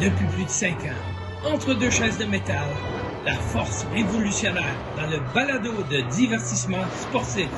depuis plus de 5 ans. Entre deux chaises de métal, la force révolutionnaire dans le balado de divertissement sportif.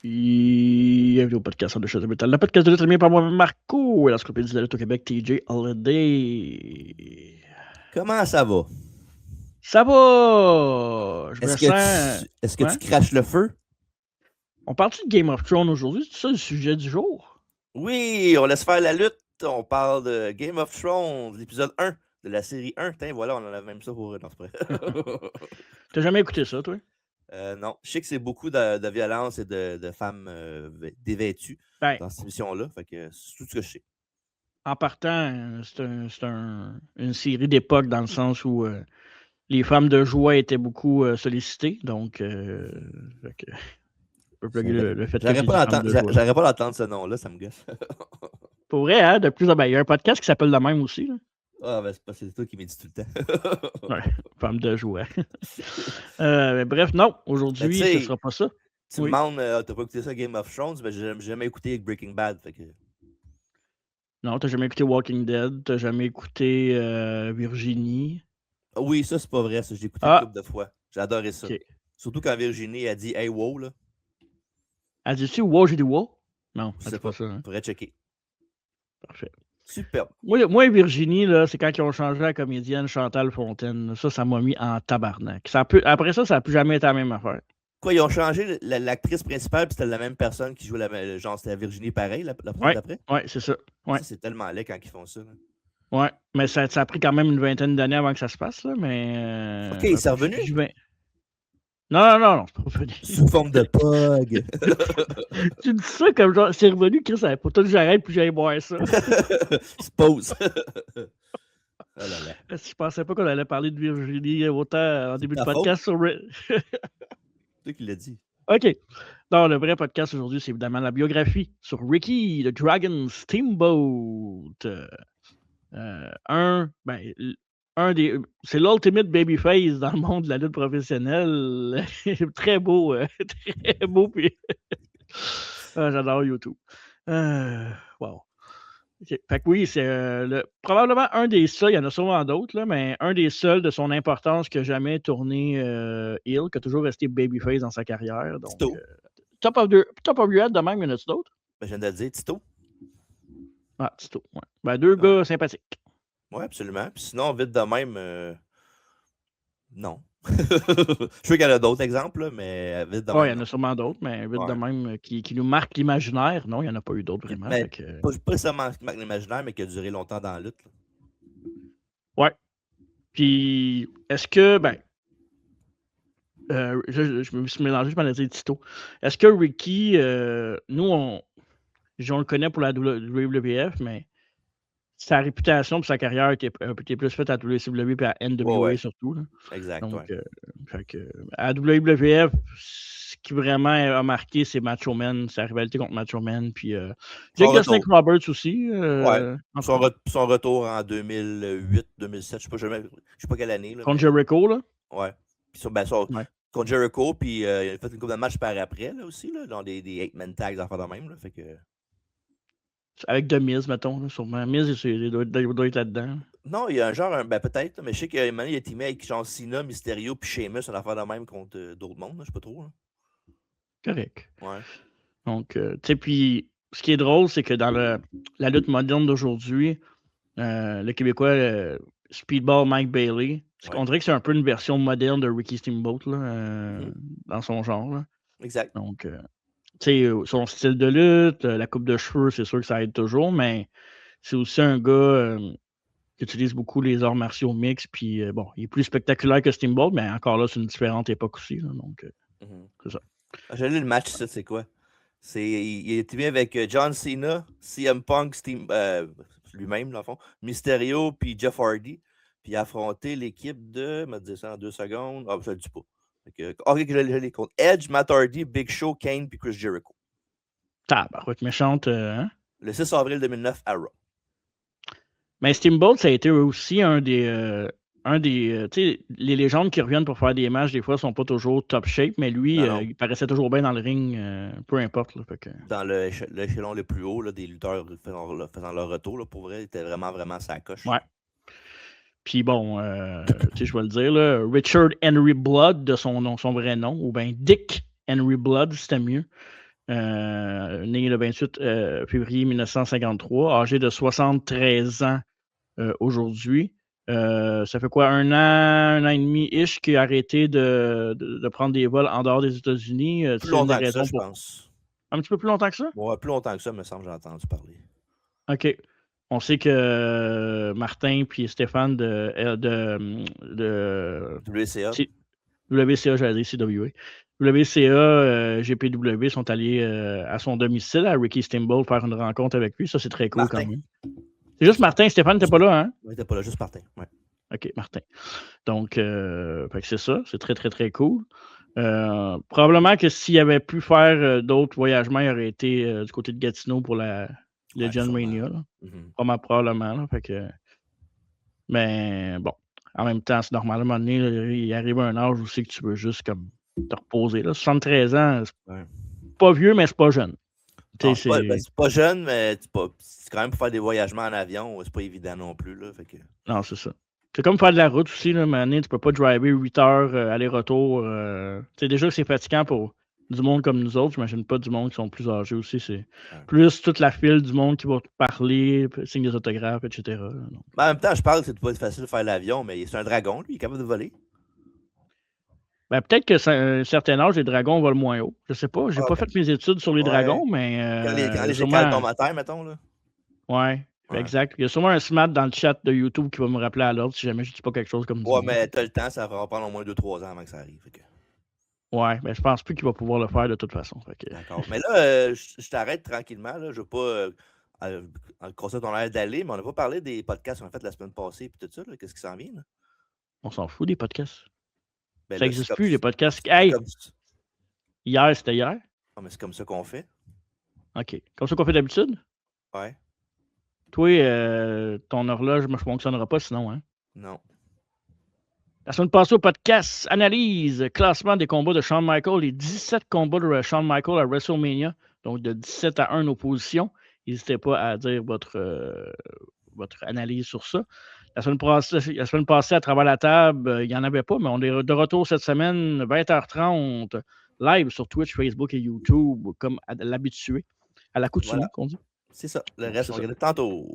Bienvenue au podcast de Choses de Métal, le podcast de lutte animé par moi, Marco, et l'encyclopédie de la lutte au Québec, TJ Holiday. Comment ça va? Ça va! Je me Est-ce sens... que tu craches le feu? On parle-tu de Game of Thrones aujourd'hui? C'est ça le sujet du jour? Oui, on laisse faire la lutte. On parle de Game of Thrones, l'épisode 1 de la série 1. Tiens, voilà, on en a même ça pour... Non, c'est pas vrai. T'as jamais écouté ça, toi? Non, je sais que c'est beaucoup de violence et de femmes dévêtues dans cette émission-là. Fait que c'est tout ce que je sais. En partant, c'est une série d'époque dans le sens où les femmes de joie étaient beaucoup sollicitées. Donc, le fait que j'aurais pas d'entendre ce nom-là, ça me gosse. Pour vrai, hein, de plus en plus. Il y a un podcast qui s'appelle de même aussi. Là. Ah, ben c'est toi qui m'as dit tout le temps. Ouais, femme de joie. Bref, non, aujourd'hui, ce ne sera pas ça. Tu me demandes, t'as pas écouté ça Game of Thrones? Ben, j'ai jamais écouté Breaking Bad. Fait que... Non, t'as jamais écouté Walking Dead, t'as jamais écouté Virginie. Oui, ça, c'est pas vrai. Ça, j'ai écouté une couple de fois. J'ai adoré ça. Okay. Surtout quand Virginie a dit « Hey, wow », là. Elle dit-tu « wow », j'ai dit « wow ». Non, c'est pas ça. Hein? Faudrait checker. Parfait. Superbe. Moi, Virginie, là, c'est quand ils ont changé la comédienne Chantal Fontaine. Ça m'a mis en tabarnak. Après ça n'a plus jamais été la même affaire. Quoi, ils ont changé l'actrice principale, puis c'était la même personne qui jouait genre c'était Virginie pareil, la fois d'après? Oui, c'est ça. Ouais. Ça, c'est tellement laid quand ils font ça. Là. Ouais, mais ça a pris quand même une vingtaine d'années avant que ça se passe, là, mais... OK, il s'est revenu? Non, c'est pas revenu. Sous forme de pog. Tu dis ça comme genre, c'est revenu, Chris, ça faut tout que j'arrête puis j'aille boire ça. Se pose. Oh là là. Je pensais pas qu'on allait parler de Virginie autant en début de podcast sur... C'est toi qui l'as dit. OK. Non, le vrai podcast aujourd'hui, c'est évidemment la biographie sur Ricky, the Dragon Steamboat. C'est l'ultimate babyface dans le monde de la lutte professionnelle. Très beau. Très beau. Puis... j'adore YouTube. Wow. Okay. Fait que oui, c'est probablement un des seuls, il y en a sûrement d'autres, là, mais un des seuls de son importance qui n'a jamais tourné heel, qui a toujours resté babyface dans sa carrière. Donc, Tito. Top of your head de même, il y en a-tu d'autres? Ben, je viens de le dire, Tito. Ah, Tito, ouais. Ben, deux gars sympathiques. Oui, absolument. Puis sinon, vite de même, non. Je sais qu'il y en a d'autres exemples, mais vite de même. Oui, il y en a sûrement d'autres, mais vite de même qui nous marquent l'imaginaire. Non, il n'y en a pas eu d'autres vraiment. Mais pas seulement qui marque l'imaginaire, mais qui a duré longtemps dans la lutte. Oui. Puis, est-ce que, je me suis mélangé, je m'en ai dit Tito. Est-ce que Ricky, nous, on le connaît pour la WWF, mais sa réputation et sa carrière était plus faite à WCW et à NWA surtout. Là. Exact. Donc, à WWF, ce qui vraiment a marqué, c'est Macho Man, sa rivalité contre Macho Man. Puis Jake the Snake Roberts aussi. Son retour en 2008, 2007, je ne sais pas quelle année. Là, contre Jericho, là. Ouais. Puis contre Jericho, puis il a fait une couple de matchs par après là, aussi, là, dans des 8-man tags, en fait de même. Là, fait que... Avec The Miz, mettons, là, sûrement. Miz, il doit être là-dedans. Non, il y a un genre, peut-être, mais je sais qu'il y a teamé avec genre Cena, Mysterio, puis Sheamus, une affaire de même contre d'autres mondes, je sais pas trop. Là. Correct. Ouais. Donc, tu sais, puis ce qui est drôle, c'est que dans la lutte moderne d'aujourd'hui, le Québécois Speedball Mike Bailey, on dirait que c'est un peu une version moderne de Ricky Steamboat là, dans son genre. Là. Exact. Donc, son style de lutte, la coupe de cheveux, c'est sûr que ça aide toujours, mais c'est aussi un gars qui utilise beaucoup les arts martiaux mix. Puis bon, il est plus spectaculaire que Steamboat, mais encore là, c'est une différente époque aussi. Là, donc, c'est ça. J'ai lu le match, ça, c'est quoi? Il est teamé avec John Cena, CM Punk, lui-même, dans le fond, Mysterio, puis Jeff Hardy. Puis il a affronté l'équipe de, me dire ça en 2 secondes. Ah, je le dis pas. Ok, je les compte. Edge, Matt Hardy, Big Show, Kane, puis Chris Jericho. Tabarouette méchante, hein? Le 6 avril 2009 à Raw. Mais Steamboat, ça a été aussi un des tu sais, les légendes qui reviennent pour faire des matchs, des fois, sont pas toujours top shape, mais lui, Non, non. il paraissait toujours bien dans le ring, peu importe. Là, fait que... Dans l'échelon le plus haut là, des lutteurs faisant leur retour, là, pour vrai, il était vraiment, vraiment sa coche. Ouais. Puis bon, tu sais, je vais le dire, là, Richard Henry Blood, de son vrai nom, ou bien Dick Henry Blood, c'était mieux. Né le 28 février 1953, âgé de 73 ans aujourd'hui. Ça fait quoi, un an et demi-ish qu'il a arrêté de prendre des vols en dehors des États-Unis. Plus longtemps que ça, je pense. Un petit peu plus longtemps que ça? Ouais, plus longtemps que ça, me semble, j'ai entendu parler. OK. On sait que Martin et Stéphane de WCA. WCA, j'allais dire CWA. WCA, GPW sont allés à son domicile, à Ricky Steamboat, faire une rencontre avec lui. Ça, c'est très cool Martin. quand même. C'est juste Martin. Stéphane n'était pas là, hein? Il n'était pas là, juste Martin. Ouais. OK, Martin. Donc, fait que c'est ça. C'est très, très, très cool. Probablement que s'il avait pu faire d'autres voyagements, il aurait été du côté de Gatineau pour le John Mania. Probablement. Là, fait que... Mais bon, en même temps, c'est normal. À un moment donné, là, il arrive à un âge où c'est que tu veux juste comme te reposer. Là. 73 ans, c'est pas vieux, mais c'est pas jeune. Non, c'est pas jeune, mais c'est quand même pour faire des voyagements en avion, c'est pas évident non plus. Là, fait que... Non, c'est ça. C'est comme faire de la route aussi, là, mais tu peux pas driver 8 heures aller-retour. Déjà que c'est fatigant pour du monde comme nous autres. J'imagine pas du monde qui sont plus âgés aussi. C'est plus toute la file du monde qui va te parler, signer des autographes, etc. Ben, en même temps, je parle que c'est pas facile de faire l'avion, mais c'est un dragon, lui, il est capable de voler. Ben, peut-être qu'à un certain âge, les dragons volent moins haut. Je sais pas. J'ai pas fait mes études sur les dragons, mais. Quand les écales tombent à terre, mettons, là. Ouais. Exact. Il y a sûrement un smart dans le chat de YouTube qui va me rappeler à l'ordre si jamais je dis pas quelque chose comme ça. Ouais, mais t'as le temps, ça va prendre au moins 2-3 ans avant que ça arrive. Fait que... Ouais, mais je pense plus qu'il va pouvoir le faire de toute façon. D'accord. Mais là, je t'arrête tranquillement. Là. Je veux pas le concept on a l'air d'aller, mais on n'a pas parlé des podcasts qu'on a fait la semaine passée et tout ça. Qu'est-ce qui s'en vient? Là? On s'en fout des podcasts. Ben ça n'existe plus, les podcasts. Hey! Hier, c'était hier? Non, mais c'est comme ça qu'on fait. OK. Comme ça qu'on fait d'habitude? Ouais. Toi, ton horloge ne fonctionnera pas sinon, hein? Non. La semaine passée au podcast, analyse, classement des combats de Shawn Michaels, les 17 combats de Shawn Michaels à WrestleMania, donc de 17 à 1 opposition. N'hésitez pas à dire votre analyse sur ça. La semaine passée, à travers la table, il n'y en avait pas, mais on est de retour cette semaine, 20h30, live sur Twitch, Facebook et YouTube, comme à l'habitué, à l'accoutumée, qu'on dit. C'est ça. Le reste, on regarde tantôt.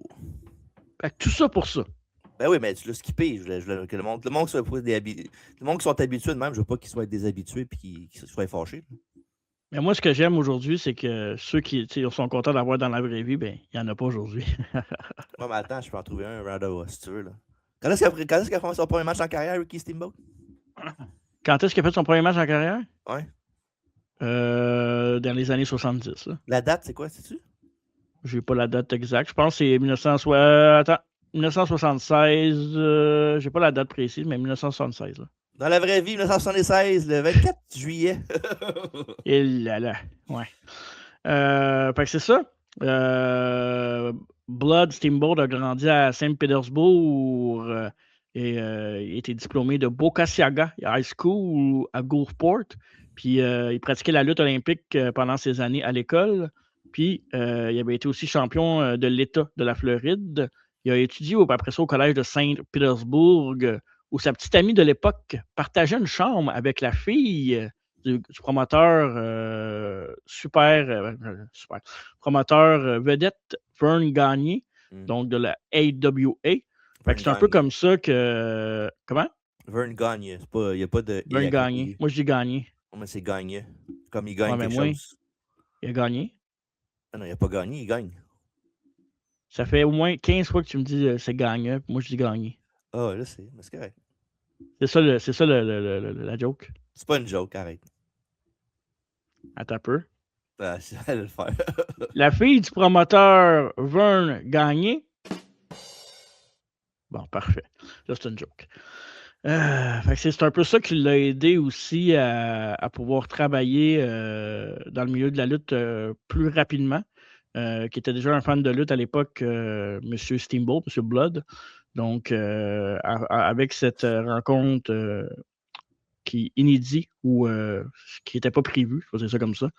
Tout ça pour ça. Ben oui, mais tu l'as skippé. Je voulais que le monde soit le monde qui sont habitués de même, je veux pas qu'ils soient déshabitués et qu'ils soient fâchés. Mais moi, ce que j'aime aujourd'hui, c'est que ceux qui sont contents d'avoir dans la vraie vie, ben, il n'y en a pas aujourd'hui. Ouais, mais attends, je peux en trouver un random si tu veux. Là. Quand est-ce qu'il a fait son premier match en carrière, Ricky Steamboat? Quand est-ce qu'il a fait son premier match en carrière? Ouais. Dans les années 70. Là. La date, c'est quoi, sais-tu? J'ai pas la date exacte. Je pense que c'est 1976. J'ai pas la date précise, mais 1976. Là. Dans la vraie vie, 1976, le 24 juillet. Et là là. Ouais. Fait que c'est ça. Blood Steamboat a grandi à Saint-Pétersbourg et il était diplômé de Bocaciaga High School à Gulfport. Puis il pratiquait la lutte olympique pendant ses années à l'école. Puis il avait été aussi champion de l'État de la Floride. Il a étudié après ça au collège de Saint-Pétersbourg, où sa petite amie de l'époque partageait une chambre avec la fille du promoteur promoteur vedette Vern Gagné, donc de la AWA. C'est un peu comme ça que... Comment? Vern Gagné. Il n'y a pas de... Vern Gagné. Moi, je dis Gagné. Non, mais c'est Gagné. Comme il gagne quelque chose. Il a gagné. Ah non, il n'a pas gagné, il gagne. Ça fait au moins 15 fois que tu me dis c'est gagnant, puis moi je dis gagné. Ah, là, c'est correct. C'est ça la joke. C'est pas une joke, arrête. Attends un peu. Ah, j'allais le faire. La fille du promoteur Vern Gagné. Bon, parfait. Là, c'est une joke. Fait que c'est un peu ça qui l'a aidé aussi à pouvoir travailler dans le milieu de la lutte plus rapidement. Qui était déjà un fan de lutte à l'époque, M. Steamboat, M. Blood. Donc, avec cette rencontre qui est inédite ou qui n'était pas prévue, je vais dire ça comme ça,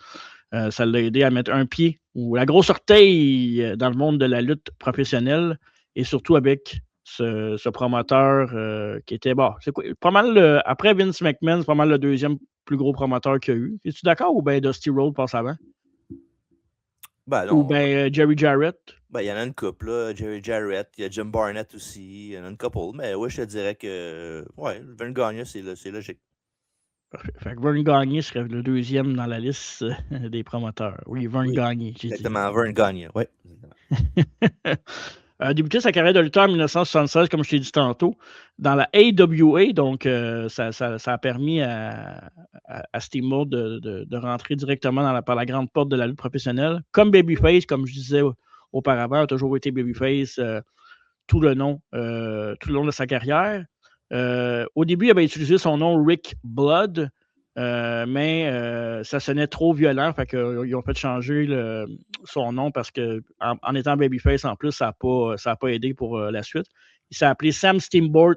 ça l'a aidé à mettre un pied ou la grosse orteil dans le monde de la lutte professionnelle et surtout avec ce promoteur qui était, bon, c'est quoi, pas mal, après Vince McMahon, c'est pas mal le deuxième plus gros promoteur qu'il y a eu. Es-tu d'accord ou bien Dusty Rhodes passe avant? Ben non. Ou bien Jerry Jarrett? Ben, il y en a une couple, là. Jerry Jarrett, il y a Jim Barnett aussi, il y en a une couple. Mais ouais, je te dirais que, ouais, Vern Gagne, c'est logique. Parfait. Fait que Vern Gagné serait le deuxième dans la liste des promoteurs. Oui, Vern Gagné, j'ai dit. Exactement, Vern Gagne, oui. A débuté sa carrière de lutteur en 1976, comme je t'ai dit tantôt, dans la AWA. Donc, ça a permis à Steamboat de rentrer directement par la grande porte de la lutte professionnelle. Comme Babyface, comme je disais auparavant, a toujours été Babyface tout le long de sa carrière. Au début, il avait utilisé son nom Rick Blood, mais ça sonnait trop violent, fait qu'ils ont fait changer son nom parce qu'en étant Babyface, en plus, ça n'a pas aidé pour la suite. Il s'est appelé Sam Steamboat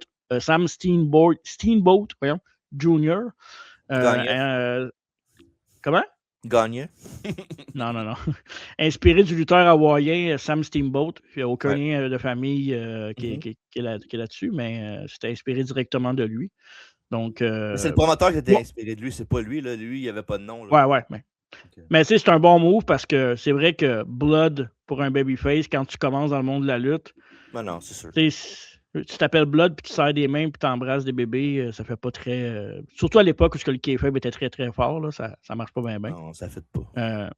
voyons, Jr. Comment? Gagne. Non. Inspiré du lutteur hawaïen Sam Steamboat. Il n'y a aucun lien de famille qui est là-dessus, mais c'était inspiré directement de lui. Donc, c'est le promoteur qui était inspiré de lui, c'est pas lui. Là. Lui, il n'y avait pas de nom. Là. Ouais. Mais tu sais, c'est un bon move parce que c'est vrai que Blood pour un babyface, quand tu commences dans le monde de la lutte, ben non, c'est sûr. Tu t'appelles Blood puis tu serres des mains puis tu embrasses des bébés, ça fait pas très. Surtout à l'époque où le kayfabe était très très fort, là, ça marche pas bien. Non, ça fait pas.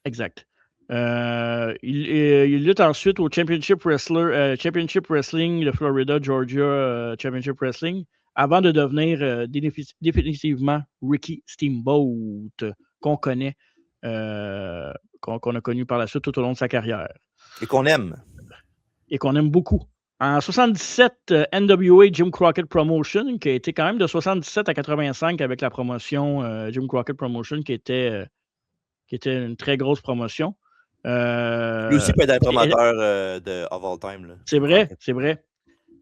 Exact. Il lutte ensuite au Championship Wrestling de Florida, Georgia Championship Wrestling, avant de devenir définitivement Ricky Steamboat, qu'on connaît, qu'on a connu par la suite tout au long de sa carrière. Et qu'on aime. Et qu'on aime beaucoup. En 77, NWA Jim Crockett Promotion, qui a été quand même de 77 à 85 avec la promotion Jim Crockett Promotion, qui était une très grosse promotion. Lui aussi peut être un promoteur de of all time. C'est vrai.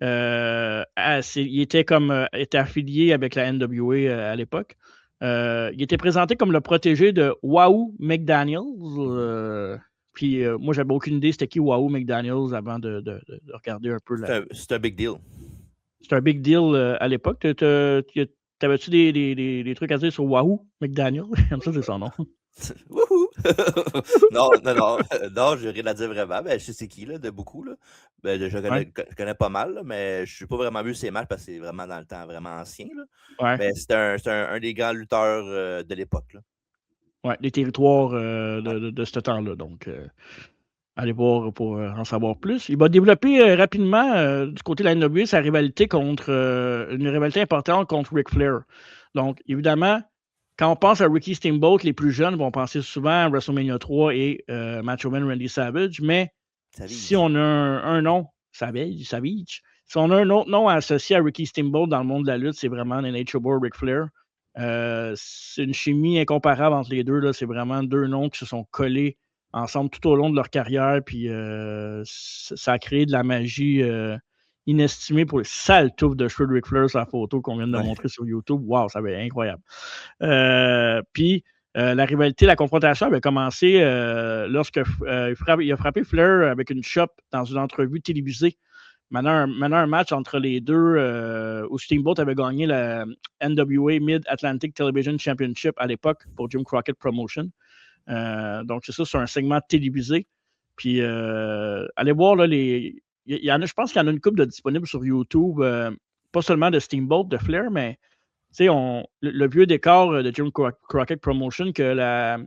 Il était affilié avec la NWA à l'époque. Il était présenté comme le protégé de Wahoo McDaniels. Puis moi, j'avais aucune idée c'était qui Wahoo McDaniels avant de regarder un peu. C'est un big deal. C'est un big deal à l'époque. T'avais-tu des trucs à dire sur Wahoo McDaniels? Comme ça, c'est son nom. Wouhou! non, j'ai rien à dire vraiment. Ben, je sais c'est qui, là, de beaucoup. Là. Ben, je connais pas mal, là, mais je n'ai pas vraiment vu ses matchs parce que c'est vraiment dans le temps vraiment ancien. Là. Ouais. Mais c'est un des grands lutteurs de l'époque. Oui, les territoires de ce temps-là. Donc, allez voir pour en savoir plus. Il va développer rapidement du côté de la NWA sa rivalité une rivalité importante contre Ric Flair. Donc, évidemment, quand on pense à Ricky Steamboat, les plus jeunes vont penser souvent à WrestleMania 3 et Macho Man Randy Savage, mais si on a un nom, Savage, si on a un autre nom associé à Ricky Steamboat dans le monde de la lutte, c'est vraiment Nature Boy Ric Flair. C'est une chimie incomparable entre les deux. Là. C'est vraiment deux noms qui se sont collés ensemble tout au long de leur carrière. Puis ça a créé de la magie inestimée pour les sales touffes de cheveux de Ric Flair sur la photo qu'on vient de montrer sur YouTube. Wow, ça va être incroyable. Puis la rivalité, la confrontation avait commencé lorsque il a frappé Flair avec une chope dans une entrevue télévisée. Maintenant, un match entre les deux où Steamboat avait gagné la NWA Mid-Atlantic Television Championship à l'époque pour Jim Crockett Promotion. Donc, c'est ça, c'est un segment télévisé. Puis, allez voir, là, je pense qu'il y en a une couple de disponibles sur YouTube, pas seulement de Steamboat, de Flair, mais le vieux décor de Jim Crockett Promotion que la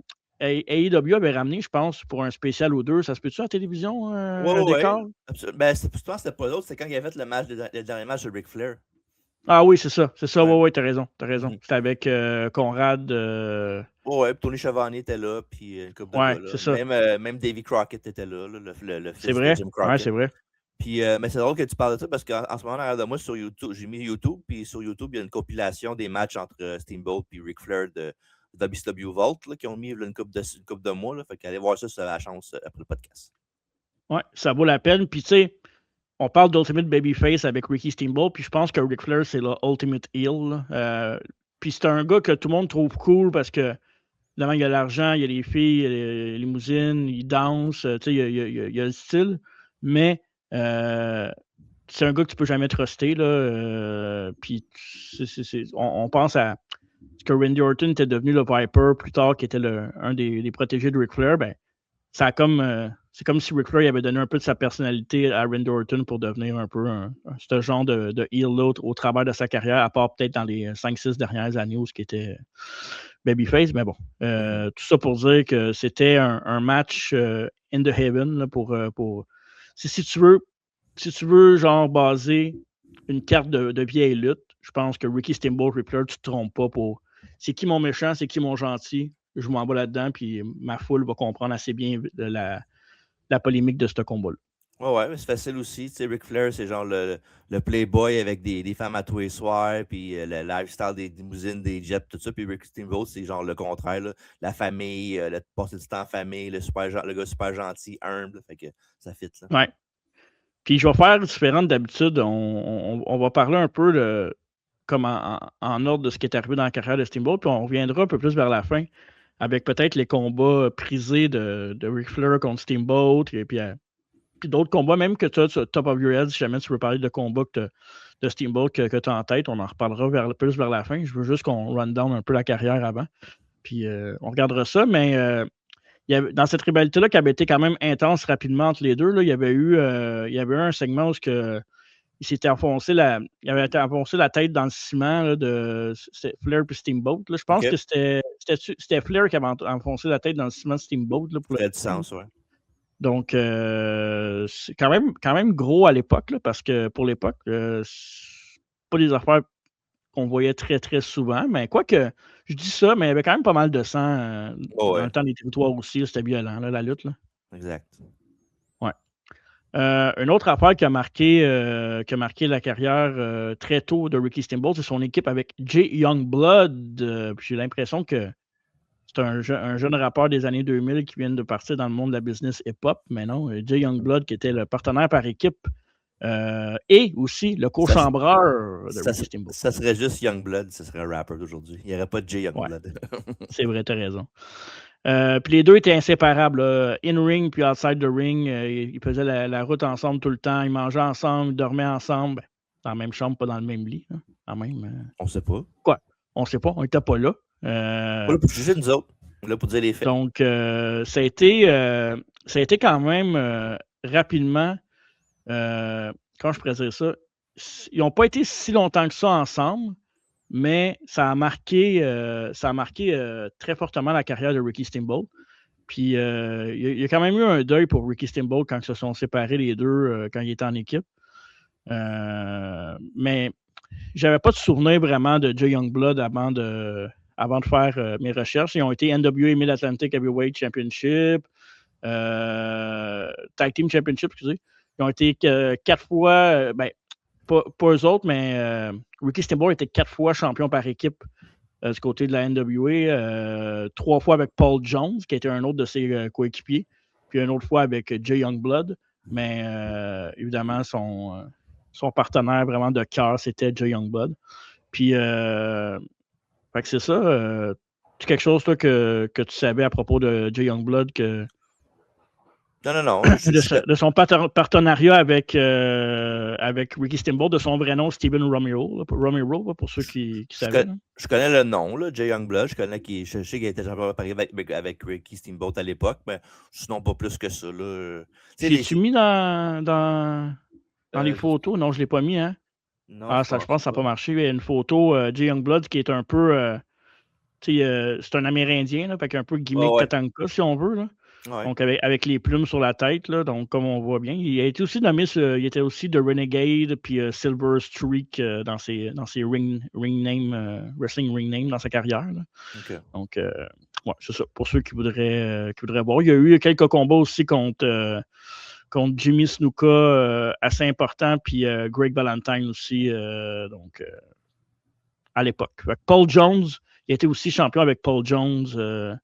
AEW avait ramené, je pense, pour un spécial ou deux. Ça se peut-tu à la télévision, un Ouais. décor? Ben, je pense que c'était pas l'autre, c'est quand il avait fait le dernier match de Ric Flair. Ah oui, c'est ça. C'est ça, Ouais. ouais, t'as raison. Mhm. C'était avec Conrad. Ouais, puis Tony Schiavone était là, puis une couple de Ouais, gars là. c'est ça. Même Davy Crockett était là, le C'est fils de vrai? Jim Ouais, Crockett. c'est vrai. Puis, mais c'est drôle que tu parles de ça parce qu'en ce moment, derrière de moi, sur YouTube, j'ai mis YouTube, puis sur YouTube, il y a une compilation des matchs entre Steamboat et Ric Flair de WCW Vault là, qui ont mis là, une couple de mois. Là, fait qu'allez voir ça sur la chance après le podcast. Ouais, ça vaut la peine. Puis, tu sais, on parle d'Ultimate Babyface avec Ricky Steamboat, puis je pense que Ric Flair, c'est le Ultimate Heel. Puis c'est un gars que tout le monde trouve cool parce que, évidemment, il y a l'argent, il y a les filles, il y a les limousines, il danse, tu sais, il y a le style. Mais c'est un gars que tu peux jamais truster, là. Puis on pense à ce que Randy Orton était devenu le Viper plus tard, qui était un des protégés de Ric Flair. Ben, ça a comme c'est comme si Ric Flair avait donné un peu de sa personnalité à Randy Orton pour devenir un peu ce genre de heel-là au travers de sa carrière, à part peut-être dans les 5-6 dernières années où ce qui était Babyface. Mais bon, tout ça pour dire que c'était un match in the heaven là, pour si tu veux genre baser une carte de vieille lutte, je pense que Ricky Steamboat, Ric Flair, tu te trompes pas pour c'est qui mon méchant, c'est qui mon gentil. Je m'en vais là-dedans, puis ma foule va comprendre assez bien la polémique de ce combat-là. Ouais, mais c'est facile aussi. Tu sais, Ric Flair, c'est genre le playboy avec des femmes à tous les soirs, puis le lifestyle des limousines, des jets, tout ça. Puis Rick Steamboat, c'est genre le contraire. Là. La famille, le passer du temps en famille, le gars super gentil, humble. Fait que ça fit. Là. Ouais. Puis je vais faire différent d'habitude. On va parler un peu de comme en ordre de ce qui est arrivé dans la carrière de Steamboat, puis on reviendra un peu plus vers la fin avec peut-être les combats prisés de Ric Flair contre Steamboat, et puis d'autres combats, même que tu as sur Top of Your Head, si jamais tu veux parler de combats de Steamboat que tu as en tête, on en reparlera plus vers la fin. Je veux juste qu'on run down un peu la carrière avant. Puis on regardera ça, mais dans cette rivalité-là qui avait été quand même intense rapidement entre les deux, là, il y avait eu un segment où il s'était enfoncé il avait été enfoncé la tête dans le ciment là, de Flair et Steamboat. Là. Je pense que c'était Flair qui avait enfoncé la tête dans le ciment de Steamboat. Là, pour ça fait du sens, ouais. Donc, c'est quand même gros à l'époque, là, parce que pour l'époque, c'est pas des affaires qu'on voyait très, très souvent. Mais quoique, je dis ça, mais il y avait quand même pas mal de sang dans le temps des territoires aussi. C'était violent, là, la lutte. Là. Exact. Ouais. Une autre affaire qui a marqué la carrière très tôt de Ricky Steamboat, c'est son équipe avec Jay Youngblood. J'ai l'impression que c'est un jeune rappeur des années 2000 qui vient de partir dans le monde de la business hip-hop, mais non, Jay Youngblood qui était le partenaire par équipe et aussi le co-chambreur de Ricky Steamboat. Ça serait juste Youngblood, ce serait un rapper d'aujourd'hui. Il n'y aurait pas de Jay Youngblood. Ouais, c'est vrai, t'as raison. Puis les deux étaient inséparables. In-ring puis outside the ring, ils faisaient la route ensemble tout le temps. Ils mangeaient ensemble, ils dormaient ensemble. Dans la même chambre, pas dans le même lit. Hein, quand même. On ne sait pas. Quoi? On ne sait pas, on n'était pas là. Pas là pour juger nous autres. Là pour dire les faits. Donc, ça a été quand même rapidement, comment je pourrais dire ça, ils n'ont pas été si longtemps que ça ensemble, mais ça a marqué très fortement la carrière de Ricky Steamboat. Puis, il y a quand même eu un deuil pour Ricky Steamboat quand ils se sont séparés les deux, quand il était en équipe. Mais j'avais pas de souvenir vraiment de Jay Youngblood avant de faire mes recherches. Ils ont été NWA Mid-Atlantic Heavyweight Championship, Tag Team Championship, excusez. Ils ont été 4 fois, pas eux autres, mais Ricky Steamboat était 4 fois champion par équipe du côté de la NWA, 3 fois avec Paul Jones, qui était un autre de ses coéquipiers, puis une autre fois avec Jay Youngblood. Mais évidemment, son partenaire vraiment de cœur, c'était Jay Youngblood. Puis, fait que c'est ça. C'est quelque chose toi, que tu savais à propos de Jay Youngblood que. Non. De son partenariat avec Ricky Steamboat, de son vrai nom, Steven Romero. Romero, pour ceux qui savaient. Je connais le nom, là, Jay Youngblood. Je sais qu'il était champion par avec Ricky Steamboat à l'époque, mais sinon pas plus que ça. L'as-tu mis dans les photos? Non, je ne l'ai pas mis, hein? Non, je pense que ça n'a pas marché. Il y a une photo Jay Youngblood qui est un peu c'est un Amérindien, là, fait qu'un peu gimmick Tatanka, si on veut. Là. Ouais. Donc, avec les plumes sur la tête, là, donc comme on voit bien. Il a été aussi nommé, il était aussi de Renegade puis Silver Streak dans ses wrestling ring names dans sa carrière. Là. Okay. Donc, c'est ça. Pour ceux qui voudraient voir. Il y a eu quelques combats aussi contre Jimmy Snuka, assez important, puis Greg Valentine aussi, à l'époque. Paul Jones, il était aussi champion avec Paul Jones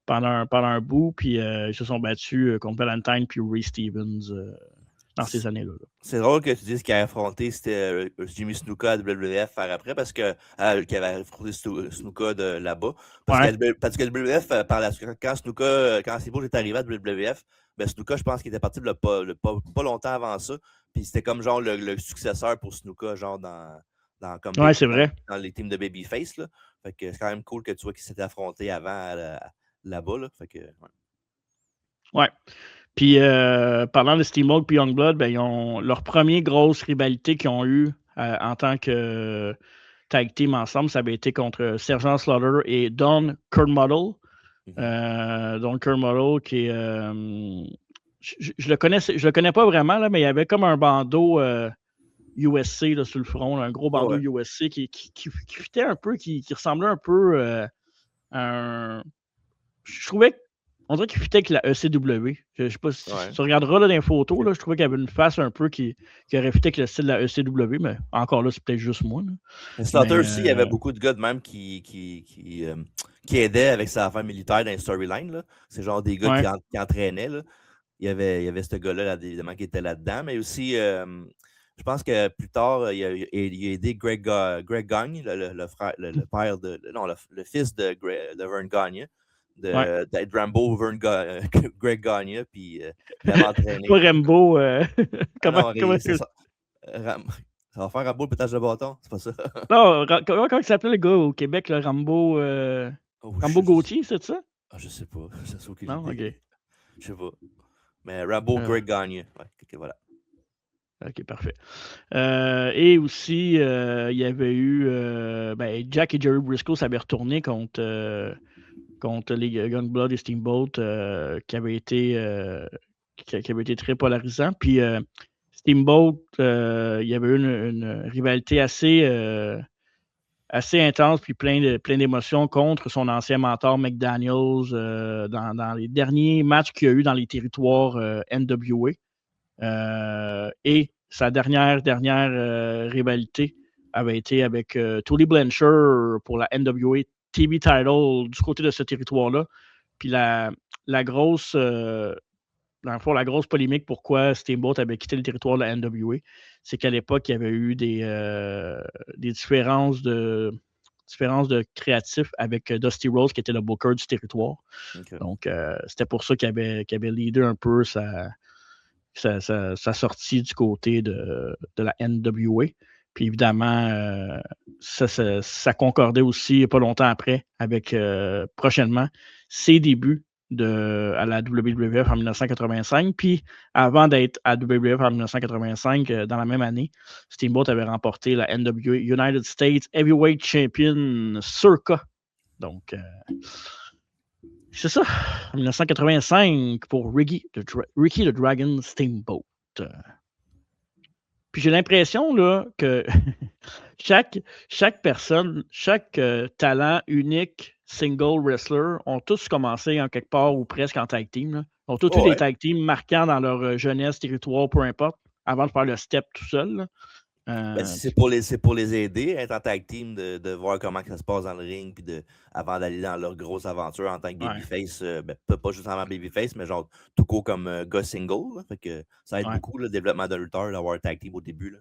pendant un bout, puis ils se sont battus contre Valentine puis Ray Stevens dans ces années-là. C'est drôle que tu dises qu'il a affronté Jimmy Snuka à WWF par après, parce que qu'il avait affronté Snuka de là-bas. Parce que WWF, quand Steamboat est arrivé à WWF, ben Snuka, je pense qu'il était parti pas longtemps avant ça. Puis c'était comme genre le successeur pour Snuka, genre c'est vrai. Dans les teams de Babyface. Là. Fait que c'est quand même cool que tu vois qu'ils s'étaient affrontés avant là-bas. Là. Fait que, ouais. Puis, parlant de Steamboat et Youngblood, ben, ils ont leur première grosse rivalité qu'ils ont eue en tant que tag team ensemble, ça avait été contre Sergeant Slaughter et Don Kernmudle. Don Kernmudle, qui est... je le connais pas vraiment, là, mais il y avait comme un bandeau USC là, sur le front, là, un gros bandeau USC qui fitait un peu, qui ressemblait un peu à un... Je trouvais que on dirait qu'il fitait avec la ECW. Je sais pas si tu regarderas là, dans les photos, là, je trouvais qu'il y avait une face un peu qui aurait fité avec le style de la ECW, mais encore là, c'est peut-être juste moi. Slaughter aussi, il y avait beaucoup de gars de même qui aidaient avec sa affaire militaire dans les storylines. C'est genre des gars qui entraînaient. Là. Il y avait ce gars-là, évidemment, qui était là-dedans, mais aussi, je pense que plus tard, il a aidé Greg Gagne, le père le fils de Vern Gagne. D'être Rambo Greg Gagne, puis l'avait entraîné. Pas Rambo. Comment ça va faire Rambo le pétage de bâton, c'est pas ça? Non, comment il s'appelait le gars au Québec, le Rambo Rambo Gauthier, c'est ça? Je sais pas. Ça aucune non, idée. OK. Je sais pas. Mais Rambo Greg Gagne. Ouais, voilà. OK, parfait. Et aussi, il y avait eu Jack et Jerry Briscoe, ça avait retourné contre les Youngblood et Steamboat qui avait été très polarisant. Puis Steamboat, il y avait eu une rivalité assez intense puis plein d'émotions contre son ancien mentor McDaniels dans les derniers matchs qu'il y a eu dans les territoires NWA. Et sa dernière rivalité avait été avec Tully Blanchard pour la NWA TV title du côté de ce territoire-là. Puis la grosse polémique pourquoi Steamboat avait quitté le territoire de la NWA, c'est qu'à l'époque, il y avait eu des différences de créatifs avec Dusty Rhodes, qui était le booker du territoire. Okay. Donc, c'était pour ça qu'il avait leadé un peu sa sortie du côté de la NWA. Puis évidemment, ça concordait aussi pas longtemps après avec prochainement ses débuts à la WWF en 1985. Puis avant d'être à WWF en 1985, dans la même année, Steamboat avait remporté la NWA United States Heavyweight Champion Circa. Donc, c'est ça, en 1985 pour Ricky the Dragon Steamboat. Puis j'ai l'impression là, que chaque personne, chaque talent unique, single wrestler, ont tous commencé en quelque part ou presque en tag team. Là. Ils ont tous eu des tag teams marquants dans leur jeunesse, territoire, peu importe, avant de faire le step tout seul. Là. C'est pour les aider, être en tag team, de voir comment ça se passe dans le ring, puis avant d'aller dans leur grosse aventure en tant que babyface, pas juste en babyface, mais genre tout court comme gars single. Là, fait que ça aide beaucoup le développement de lutteur d'avoir un tag team au début. Là.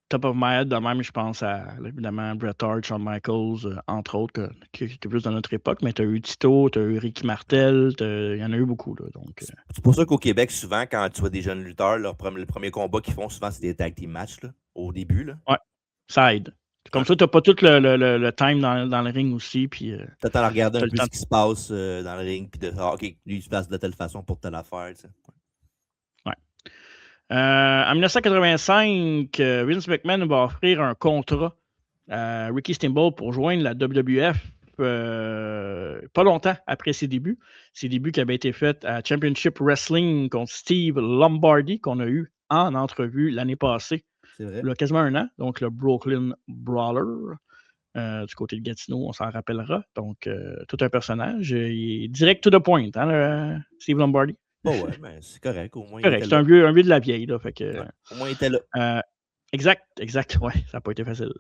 Top of my head, de même, je pense à évidemment Bret Hart, Shawn Michaels, entre autres, qui est plus dans notre époque, mais tu as eu Tito, tu as eu Ricky Martel, il y en a eu beaucoup. Là, donc, C'est pour ça qu'au Québec, souvent, quand tu vois des jeunes lutteurs, le premier combat qu'ils font, souvent, c'est des tag team matchs là, au début. Là. Ouais, ça aide. Comme ça, tu n'as pas tout le time dans le ring aussi. Puis, tu attends à regarder un peu ce qui se passe dans le ring, puis OK, lui, il se passe de telle façon pour telle affaire. Tu sais. En 1985, Vince McMahon va offrir un contrat à Ricky Steamboat pour joindre la WWF pas longtemps après ses débuts. Ses débuts qui avaient été faits à Championship Wrestling contre Steve Lombardi, qu'on a eu en entrevue l'année passée. C'est vrai. Il y a quasiment un an, donc le Brooklyn Brawler. Du côté de Gatineau, on s'en rappellera. Donc, tout un personnage. Il est direct to the point, hein, Steve Lombardi. Oh ouais, mais c'est correct. Au moins, correct, c'est un vieux de la vieille. Là, fait que, au moins, il était là. Exact. Ouais, ça n'a pas été facile.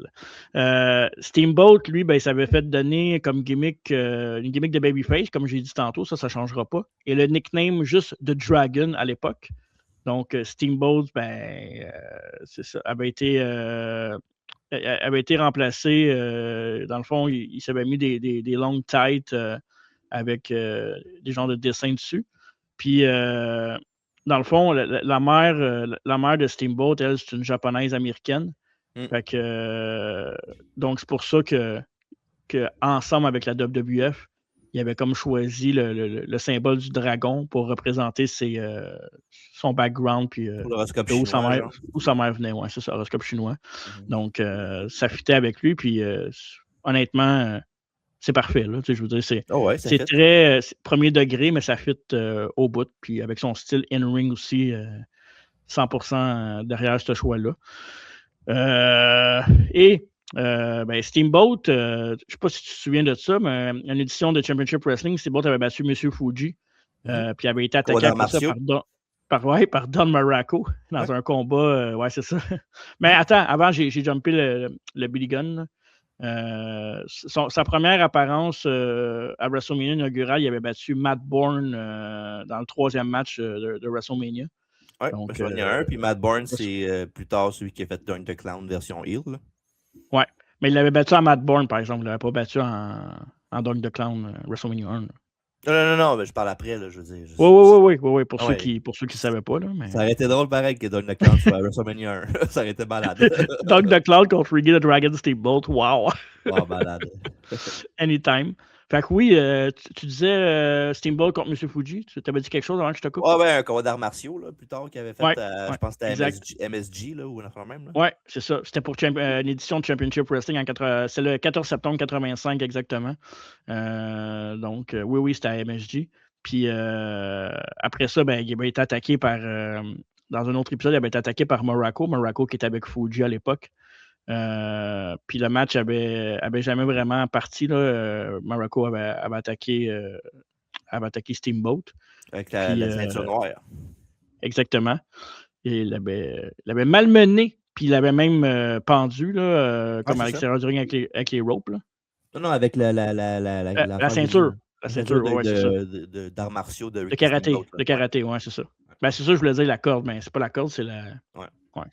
Steamboat, lui, ben, il s'avait fait donner comme gimmick, une gimmick de Babyface, comme j'ai dit tantôt, ça ne changera pas. Et le nickname juste The Dragon à l'époque. Donc, Steamboat, ben, c'est ça, avait été remplacé. Dans le fond, il s'avait mis des long tights avec des genres de dessins dessus. Puis, dans le fond, la mère de Steamboat, elle, c'est une japonaise américaine. Fait que, donc, c'est pour ça que ensemble avec la WWF, il avait comme choisi le symbole du dragon pour représenter son background puis où sa mère venait. Ouais, c'est ça, horoscope chinois. Donc, ça fitait avec lui. Puis, honnêtement, c'est parfait. Là, je veux dire, c'est très premier degré, mais ça fit au bout. Puis, avec son style in-ring aussi, 100% derrière ce choix-là. Ben, Steamboat, je ne sais pas si tu te souviens de ça, mais en édition de Championship Wrestling, Steamboat avait battu M. Fuji, puis il avait été attaqué après ça par Don Muraco dans un combat. Ouais, c'est ça. Mais attends, avant, j'ai jumpé le Billy Gunn. Sa première apparence à WrestleMania inaugural, il avait battu Matt Bourne dans le 3e match de WrestleMania. Oui, il y en a un, puis Matt Bourne, c'est plus tard celui qui a fait Dunk the Clown version heel. Oui, mais il l'avait battu en Matt Bourne, par exemple. Il ne l'avait pas battu en Dunk the Clown WrestleMania 1. Non, mais je parle après, là, je veux dire. Oui, pour ceux qui ne savaient pas. Là, mais... Ça aurait été drôle pareil que Dunk the Clown soit à WrestleMania 1. Ça aurait été malade. Dunk the Clown contre Ricky the Dragon Steamboat, wow! Wow, malade. Anytime. Fait que oui, tu disais Steamboat contre M. Fuji. Tu t'avais dit quelque chose avant que je te coupe? Un combat d'arts martiaux, là, plus tard, qu'il avait fait, je pense que c'était MSG, là, ou un affaire même. Oui, c'est ça. C'était pour une édition de Championship Wrestling. C'est le 14 septembre 85, exactement. Donc, oui, c'était à MSG. Puis, après ça, ben, il avait été attaqué par... dans un autre épisode, il avait été attaqué par Muraco qui était avec Fuji à l'époque. Puis le match avait jamais vraiment parti. Muraco avait attaqué Steamboat. Avec la ceinture noire. Exactement. Et il l'avait malmené, puis il l'avait même pendu, comme à l'extérieur du ring avec les ropes. Là. Non, avec la ceinture. La ceinture, oui, c'est ça. D'arts martiaux de karaté. De karaté, oui, c'est ça. Ben, c'est ça, je voulais dire la corde, mais c'est pas la corde, c'est la. Ouais,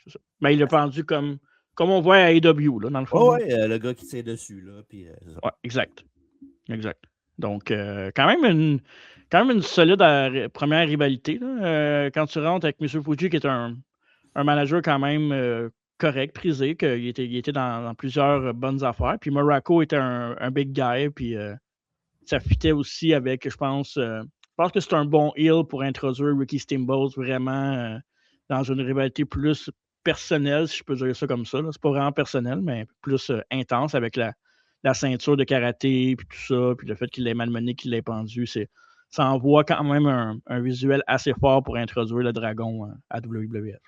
c'est ça. Ben, il l'a pendu comme on voit à AEW, là, dans le fond. Le gars qui tire dessus, là. Puis, ouais, exact. Donc, quand même une solide première rivalité, là, quand tu rentres avec M. Fuji, qui est un manager quand même correct, prisé, qu'il était dans plusieurs bonnes affaires. Puis Muraco était un big guy, puis ça fitait aussi avec, je pense que c'est un bon heel pour introduire Ricky Steamboat vraiment dans une rivalité plus personnelle, si je peux dire ça comme ça. Là. C'est pas vraiment personnel, mais plus intense avec la ceinture de karaté, puis tout ça, puis le fait qu'il l'ait malmené, qu'il l'ait pendu, ça envoie quand même un visuel assez fort pour introduire le dragon à WWF.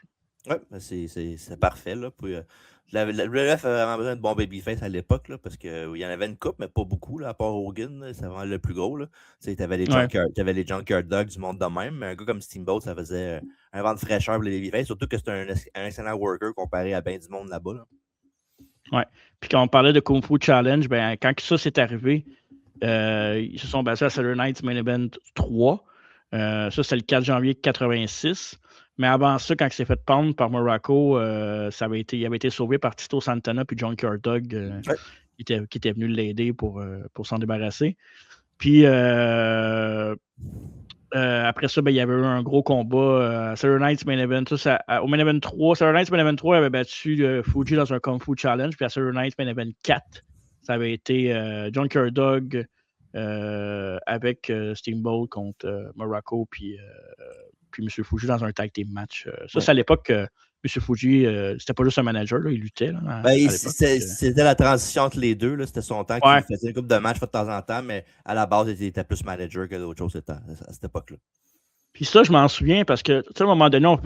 Oui, c'est parfait. Là, pour, la WWF a vraiment besoin de bons babyface à l'époque, là, parce qu'il y en avait une coupe, mais pas beaucoup, là, à part Hogan. C'est vraiment le plus gros. Tu avais les Junkyard Dogs du monde de même, mais un gars comme Steamboat, ça faisait un vent de fraîcheur pour les babyface, surtout que c'est un excellent worker comparé à bien du monde là-bas. Là. Oui. Puis quand on parlait de Kung Fu Challenge, ben, quand ça s'est arrivé, ils se sont basés à Saturday Night's Main Event 3. Ça, c'est le 4 janvier 1986. Mais avant ça, quand il s'est fait pendre par Muraco, il avait été sauvé par Tito Santana puis Junkyard Dog qui était venu l'aider pour s'en débarrasser. Puis après ça, ben, il y avait eu un gros combat à Saturday Night's Main Event. Au Main Event 3, Saturday Night's Main Event 3 avait battu Fuji dans un Kung Fu Challenge. Puis à Saturday Night's Main Event 4, ça avait été Junkyard Dog avec Steamboat contre Muraco puis M. Fuji dans un tag team match. Ça, c'est à l'époque que M. Fuji, c'était pas juste un manager, là, il luttait là, à Ben, l'époque. c'était la transition entre les deux. Là. C'était son temps Ouais. qu'il faisait une couple de matchs de temps en temps, mais à la base, il était plus manager que d'autres choses à cette époque-là. Puis ça, je m'en souviens parce que, tu sais, à un moment donné, on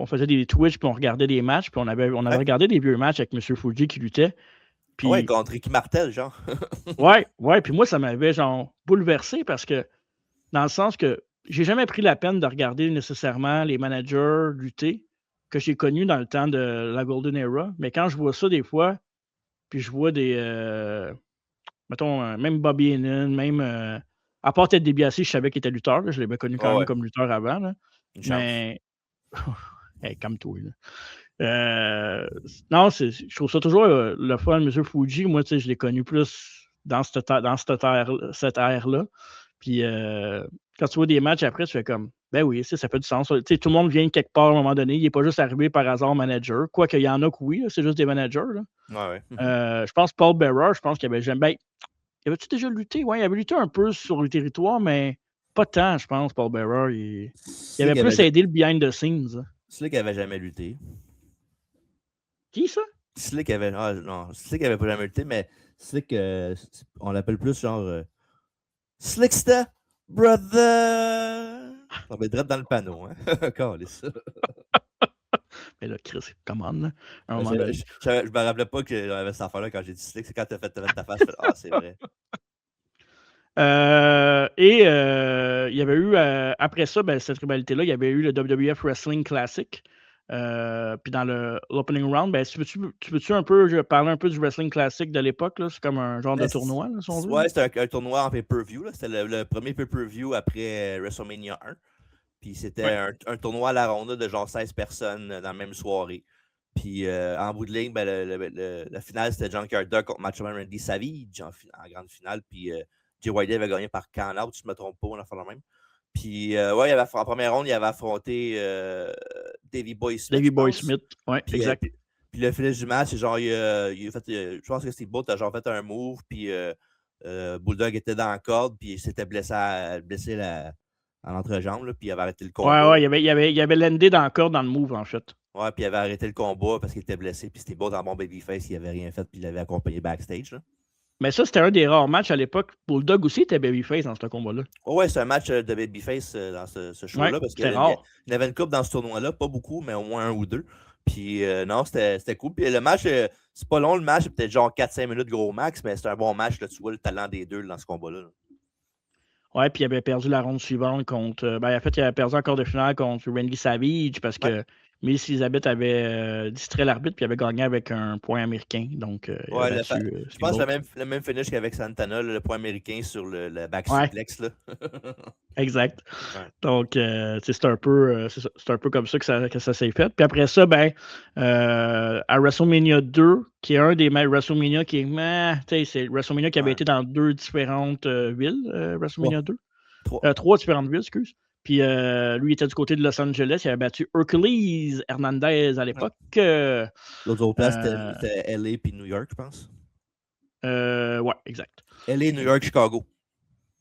faisait des Twitch, puis on regardait des matchs, puis on avait regardé des vieux matchs avec M. Fuji qui luttait. Puis, ouais, contre Ricky Martel, genre. ouais, puis moi, ça m'avait, genre, bouleversé parce que, dans le sens que j'ai jamais pris la peine de regarder nécessairement les managers lutter que j'ai connus dans le temps de la Golden Era, mais quand je vois ça des fois, puis je vois des, mettons, même Bobby Heenan, même, à part Ted DiBiase, je savais qu'il était lutteur, là, je l'avais connu quand même comme lutteur avant, là, mais, hey, calme-toi, là. Non, je trouve ça toujours le fun, M. Fuji. Moi, tu sais, je l'ai connu plus dans cette ère-là. Puis quand tu vois des matchs après, tu fais comme, ben oui, ça fait du sens. Tu sais, tout le monde vient de quelque part à un moment donné. Il n'est pas juste arrivé par hasard manager. Quoi qu'il y en a que oui, c'est juste des managers. Là. Je pense Paul Bearer, je pense qu'il avait jamais. Ben, il avait-tu déjà lutté? Oui, il avait lutté un peu sur le territoire, mais pas tant, je pense, Paul Bearer. Il avait plus aidé le behind the scenes. Slick avait jamais lutté. Qui, ça? Slick avait. Ah, non, Slick avait pas jamais lutté, mais Slick, on l'appelle plus genre. Slickster, brother! On va direct dans le panneau, hein? Calisse. Mais là, Chris, commande, je me rappelais pas qu'il y avait cette affaire-là quand j'ai dit Slick. C'est quand t'as fait ta face, ah, c'est vrai. Il y avait eu, après ça, ben, cette rivalité-là, il y avait eu le WWF Wrestling Classic. Puis dans l'opening round, ben, tu veux-tu un peu parler un peu du Wrestling Classic de l'époque? C'est comme un genre de tournoi, là, si on veut? Ouais, c'était un tournoi en pay-per-view. C'était le premier pay-per-view après WrestleMania 1. Puis c'était un tournoi à la ronde de genre 16 personnes dans la même soirée. Puis en bout de ligne, ben, la finale, c'était John Carter contre Macho Man Randy Savage en grande finale. Puis Jay Whitey avait gagné par count-out, si je ne me trompe pas, on a fait la même. Puis en première ronde, il avait affronté Davey Boy Smith. Davey Boy Smith, oui, exact. Puis le finish du match, c'est genre, il a fait, je pense que Steve Bolt a genre fait un move, puis Bulldog était dans la corde, puis il s'était blessé à l'entrejambe, là, puis il avait arrêté le combat. Ouais, il avait landé dans la corde dans le move, en fait. Ouais, puis il avait arrêté le combat parce qu'il était blessé, puis Steve Bolt, dans bon babyface, il avait rien fait, puis il l'avait accompagné backstage. Là. Mais ça, c'était un des rares matchs à l'époque. Bulldog aussi était babyface dans ce combat-là. Ouais, c'est un match de babyface dans ce show-là, parce qu'il y avait une coupe dans ce tournoi-là, pas beaucoup, mais au moins un ou deux. Puis non, c'était cool. Puis le match, c'est pas long le match, c'est peut-être genre 4-5 minutes gros max, mais c'est un bon match. Là, tu vois le talent des deux dans ce combat-là. Là. Ouais, puis il avait perdu la ronde suivante contre. En fait, il avait perdu encore de finale contre Randy Savage parce que Miss Elizabeth avait distrait l'arbitre puis avait gagné avec un point américain. Donc, je pense le même finish qu'avec Santana, le point américain sur le back suplex. Là. Exact. Ouais. Donc, c'est un peu comme ça que ça s'est fait. Puis après ça, à WrestleMania 2, qui est un des WrestleMania qui est. C'est WrestleMania qui avait été dans 2 différentes villes, WrestleMania 2. 3 différentes villes, excuse. Puis lui, il était du côté de Los Angeles. Il avait battu Hercules Hernandez à l'époque. L'autre autre place, c'était LA puis New York, je pense. Ouais, exact. LA, New York, Chicago.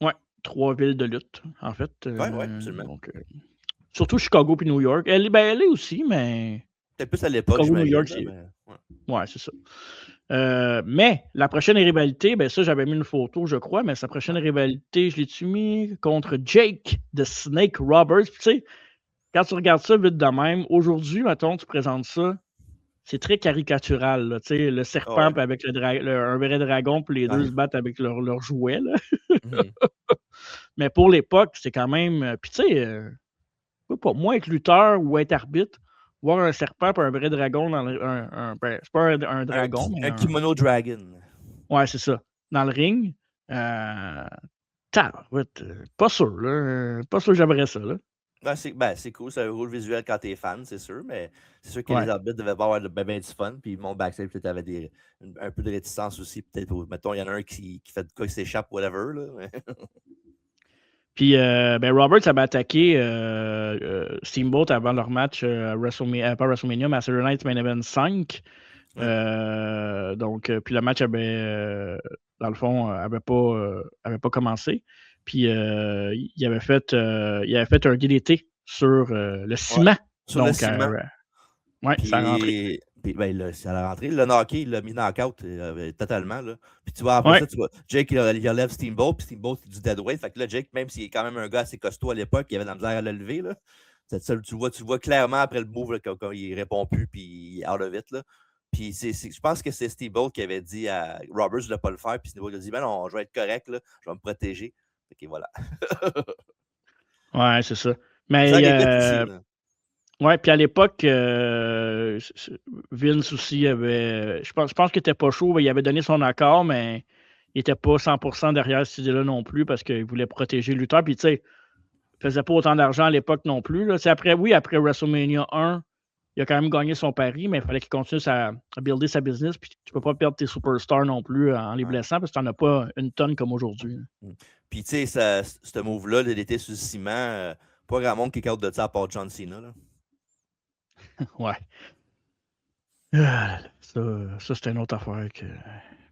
Ouais, 3 villes de lutte, en fait. Ouais, absolument. Donc, surtout Chicago puis New York. LA aussi, mais. Peut-être plus à l'époque. Chicago, New York, ouais, c'est ça. Mais la prochaine rivalité, ça, j'avais mis une photo, je crois, mais sa prochaine rivalité, je l'ai-tu mis contre Jake de Snake Roberts. Puis, tu sais, quand tu regardes ça vite de même, aujourd'hui, mettons, tu présentes ça, c'est très caricatural. Là, le serpent avec un vrai dragon, puis les deux se battent avec leur jouet. Là. Mais pour l'époque, c'est quand même. Puis, tu sais, moi, être lutteur ou être arbitre, voir un serpent et un vrai dragon dans c'est pas un dragon. Un kimono dragon. Ouais, c'est ça. Dans le ring. Pas sûr, là. Pas sûr que j'aimerais ça, là. C'est cool, c'est un rôle visuel quand t'es fan, c'est sûr, mais c'est sûr que les arbitres devaient avoir ben du fun, puis mon backstage peut-être avait un peu de réticence aussi, peut-être, mettons, il y en a un qui fait de quoi, qui s'échappe, whatever, là. Puis, Roberts avait attaqué Steamboat avant leur match pas WrestleMania, mais à Saturday Night Main Event 5. Donc, puis le match avait, dans le fond, avait pas commencé. Puis, il avait fait un DDT sur le ciment. Sur le ciment. Ouais, ça a rentré. Puis ben, ça a rentré. Le knocké, il l'a mis knock-out totalement. Là. Puis tu vois, après ça, tu vois, Jake, il relève Steamboat, puis Steamboat, c'est du deadweight. Fait que là, Jake, même s'il est quand même un gars assez costaud à l'époque, il avait de la misère à le lever. Là. Tu le vois clairement après le move, là, quand il répond plus, puis il est out of it. Là. Puis je pense que c'est Steamboat qui avait dit à Roberts de ne pas le faire, puis Steamboat a dit, ben non, je vais être correct, là, je vais me protéger. Fait que voilà. Ouais, c'est ça. Mais ça, les gars, aussi, là. ouais, puis à l'époque, Vince aussi avait. Je pense qu'il n'était pas chaud. Il avait donné son accord, mais il n'était pas 100% derrière cette idée-là non plus parce qu'il voulait protéger le lutteur. Puis tu sais, il faisait pas autant d'argent à l'époque non plus. Là. Après WrestleMania 1, il a quand même gagné son pari, mais il fallait qu'il continue à builder sa business. Puis tu peux pas perdre tes superstars non plus en les blessant parce que tu n'en as pas une tonne comme aujourd'hui. Puis tu sais, ce move-là, l'été sur le ciment, pas grand monde qui est capable de ça à part John Cena. Là. Ouais. Ça, c'était une autre affaire que.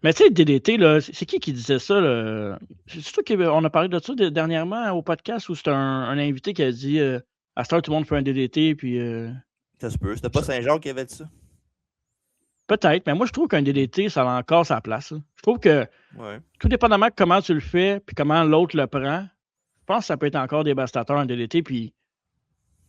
Mais tu sais, DDT, là, c'est qui disait ça? Là? C'est toi qu'on a parlé de ça dernièrement au podcast où c'était un invité qui a dit à cette heure, tout le monde fait un DDT. Puis, ça se peut. C'était pas Saint-Jean qui avait dit ça? Peut-être, mais moi, je trouve qu'un DDT, ça a encore sa place. Là. Je trouve que tout dépendamment de comment tu le fais puis comment l'autre le prend, je pense que ça peut être encore dévastateur un DDT. Puis,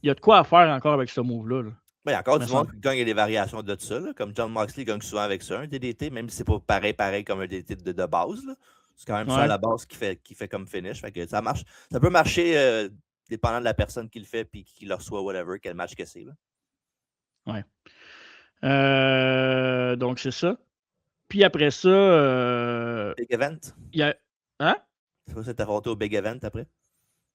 il y a de quoi à faire encore avec ce move-là. Là. Il y a encore du monde qui gagne des variations de ça, là, comme John Moxley gagne souvent avec ça, un DDT, même si c'est pas pareil comme un DDT de base. Là. C'est quand même ça à la base qui fait comme finish. Fait que ça marche. Ça peut marcher dépendant de la personne qui le fait et qui le reçoit, whatever, quel match que c'est. Là. Ouais. Donc, c'est ça. Puis après ça. Big Event. Il y a. Hein? C'est quoi, c'est affronté au Big Event après?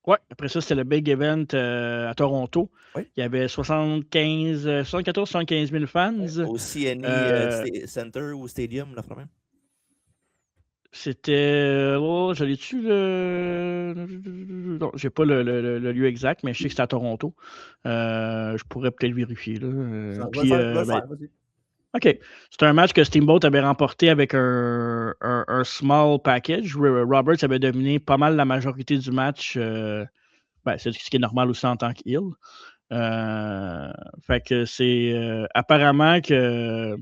Oui, après ça, c'était le Big Event à Toronto. Oui. Il y avait 74-75 000 fans. Au CNE Center ou Stadium, là, quand même. C'était. Oh, je l'ai-tu le. Non, j'ai pas le lieu exact, mais je sais que c'était à Toronto. Je pourrais peut-être vérifier. Là. Puis, OK. C'était un match que Steamboat avait remporté avec un small package. Roberts avait dominé pas mal la majorité du match. C'est ce qui est normal aussi en tant que heel. Fait que c'est apparemment que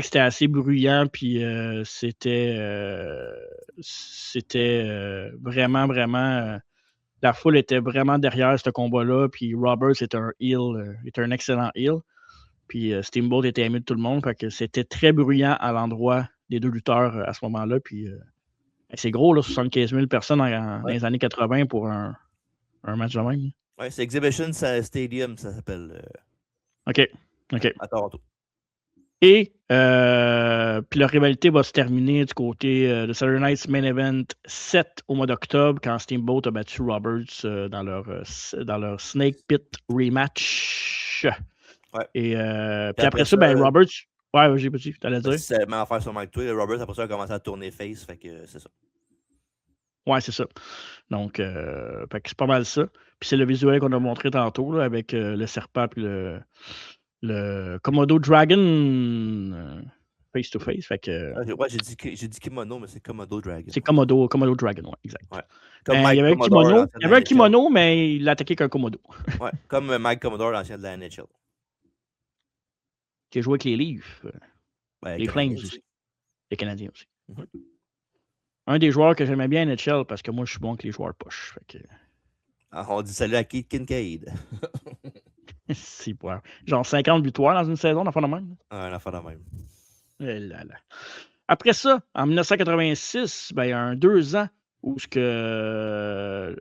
c'était assez bruyant, puis c'était vraiment, vraiment. La foule était vraiment derrière ce combat-là, puis Roberts était un heel, était un excellent heel. Puis Steamboat était aimé de tout le monde, fait que c'était très bruyant à l'endroit des deux lutteurs à ce moment-là. Puis c'est gros, là, 75 000 personnes dans les années 80 pour un match de même. Oui, c'est Exhibition Stadium, ça s'appelle. OK. À Toronto. Et puis la rivalité va se terminer du côté de Saturday Night's Main Event 7 au mois d'octobre quand Steamboat a battu Roberts dans leur Snake Pit rematch. Ouais. Et puis après ça, Roberts. Ouais, j'ai pas dit, t'allais dire. C'est la même affaire sur Mike Twig. Roberts, après ça, a commencé à tourner face, fait que c'est ça. Ouais, c'est ça. Donc, fait que c'est pas mal ça. Puis c'est le visuel qu'on a montré tantôt là, avec le serpent puis le Komodo Dragon face-to-face. Fait que. Ouais, j'ai dit kimono, mais c'est Komodo Dragon. C'est Komodo Dragon, ouais, exact. Ouais. Il y avait un kimono, mais il l'a attaqué qu'un Komodo. Ouais, comme Mike Commodore, l'ancien de la NHL. Qui a joué avec les Leafs. Les Flames aussi. Les Canadiens aussi. Mm-hmm. Un des joueurs que j'aimais bien à NHL parce que moi, je suis bon avec les joueurs poches. Fait que... on dit salut à Keith Kincaid. C'est pour genre 50 victoires dans une saison, l'enfant de même. Un enfant de même. Après ça, en 1986, il y a un 2 ans où le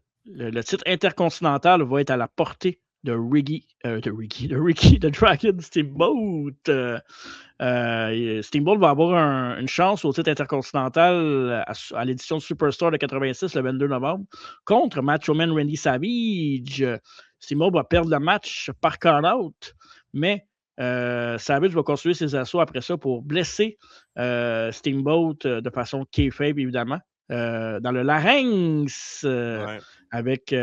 titre intercontinental va être à la portée de Ricky the Dragon Steamboat. Steamboat va avoir une chance au titre intercontinental à l'édition de Superstar de 86 le 22 novembre contre Macho Man Randy Savage. Steamboat va perdre le match par count-out, mais Savage va continuer ses assauts après ça pour blesser Steamboat de façon kayfabe, évidemment, dans le larynx avec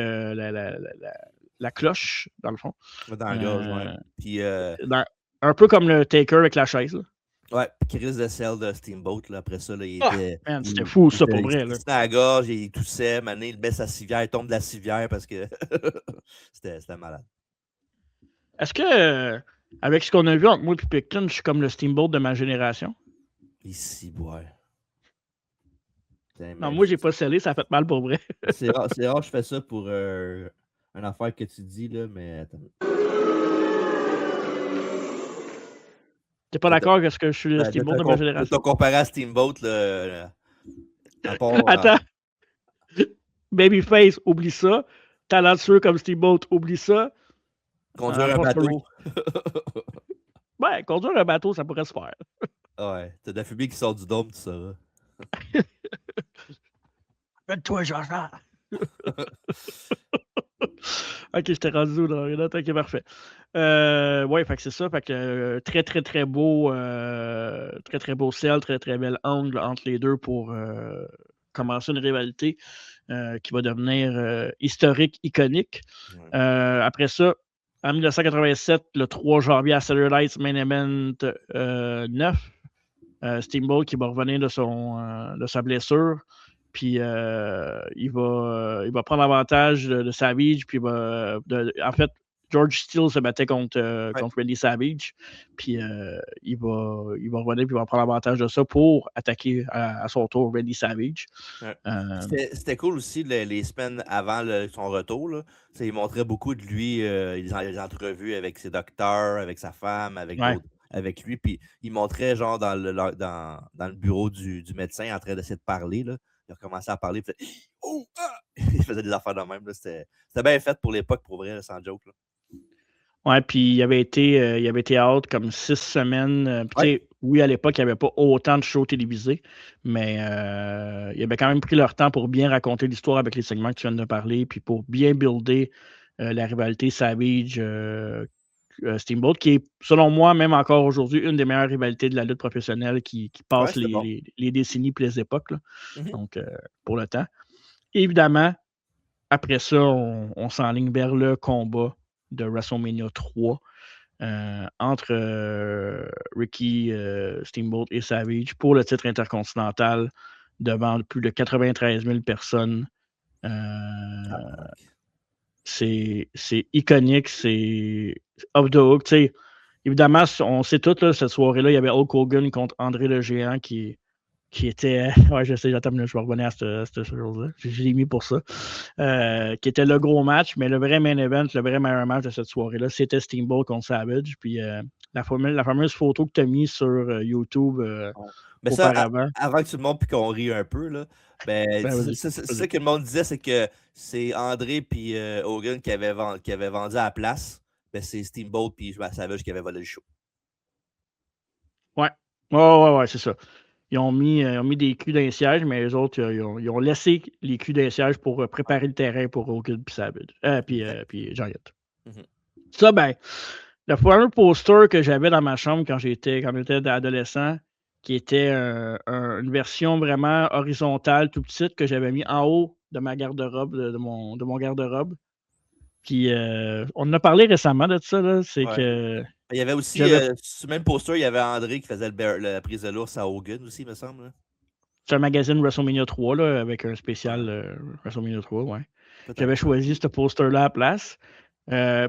la cloche, dans le fond. Dans la gorge, ouais. Puis, un peu comme le Taker avec la chaise. Là. Ouais, crise de sel de Steamboat, là, après ça, là, c'était fou, ça, pour vrai. Il était à la gorge, il toussait, mané, il met sa civière, il tombe de la civière parce que c'était malade. Est-ce que Avec ce qu'on a vu entre moi et Picton, je suis comme le Steamboat de ma génération. Ici, ouais. Non, moi, j'ai pas scellé, ça a fait mal pour vrai. C'est rare que je fais ça pour une affaire que tu dis, là, mais attends. T'es pas d'accord que je suis le Steamboat de ma génération? Tu comparé à Steamboat, là, Attends. Babyface, oublie ça. Talentueux comme Steamboat, oublie ça. Conduire un bateau. Ouais, conduire un bateau, ça pourrait se faire. Ouais, t'as de la fumée qui sort du dôme, tu sauras. Fais-toi, Jean-Jean. Ok, je t'ai rendu où dans la ok, parfait. Ouais, fait que c'est ça. Fait que très, très, très beau sel, très, très bel angle entre les deux pour commencer une rivalité qui va devenir historique, iconique. Ouais. Après ça, en 1987, le 3 janvier à Saturday Night's Main Event 9, Steamboat qui va revenir de sa blessure. Puis il va prendre l'avantage de Savage. Puis en fait, George Steele se battait contre Randy Savage. Puis il va revenir puis il va prendre l'avantage de ça pour attaquer à son tour Randy Savage. Ouais. C'était cool aussi les semaines avant son retour. Là. Il montrait beaucoup de lui, les entrevues avec ses docteurs, avec sa femme, avec lui. Puis il montrait genre dans le bureau du médecin en train d'essayer de parler. Là. Il a commencé à parler. Il faisait des affaires de même. C'était bien fait pour l'époque, pour vrai, là, sans joke. Là. Ouais, puis il avait été out comme 6 semaines. Oui, à l'époque, il n'y avait pas autant de shows télévisés, mais il avait quand même pris leur temps pour bien raconter l'histoire avec les segments que tu viens de parler, puis pour bien builder la rivalité Savage Steamboat, qui est, selon moi, même encore aujourd'hui, une des meilleures rivalités de la lutte professionnelle qui passe les décennies et les époques. Là. Donc, pour le temps. Évidemment, après ça, on s'enligne vers le combat de WrestleMania 3 entre Ricky Steamboat et Savage pour le titre intercontinental devant plus de 93 000 personnes. C'est iconique, c'est off the hook. T'sais. Évidemment, on sait tout, là, cette soirée-là, il y avait Hulk Hogan contre André le Géant qui était. Ouais, je sais, j'attends, je vais revenir à cette chose-là. Je l'ai mis pour ça. Qui était le gros match, mais le vrai main event, le vrai meilleur match de cette soirée-là, c'était Steamboat contre Savage. Puis la fameuse photo que tu as mise sur YouTube mais auparavant. Ça, avant que tu le montres et qu'on rie un peu, là, c'est ça que le monde disait, c'est que c'est André et Hogan qui avaient vendu à la place. Ben, c'est Steamboat et Savage qui avaient volé le show. Ouais, c'est ça. Ils ont mis des culs dans les sièges, mais les autres, ils ont laissé les culs dans les sièges pour préparer le terrain pour Hogan et Savage. Puis Giant. Ça, ben, le fameux poster que j'avais dans ma chambre quand j'étais adolescent, qui était une version vraiment horizontale, tout petite, que j'avais mis en haut de ma garde-robe, de mon garde-robe. Puis on en a parlé récemment de ça, là. C'est que. Il y avait aussi, sur le même poster, il y avait André qui faisait la prise de l'ours à Hogan aussi, me semble. Là. C'est un magazine WrestleMania 3, là, avec un spécial WrestleMania 3, ouais. J'avais choisi ce poster-là à la place.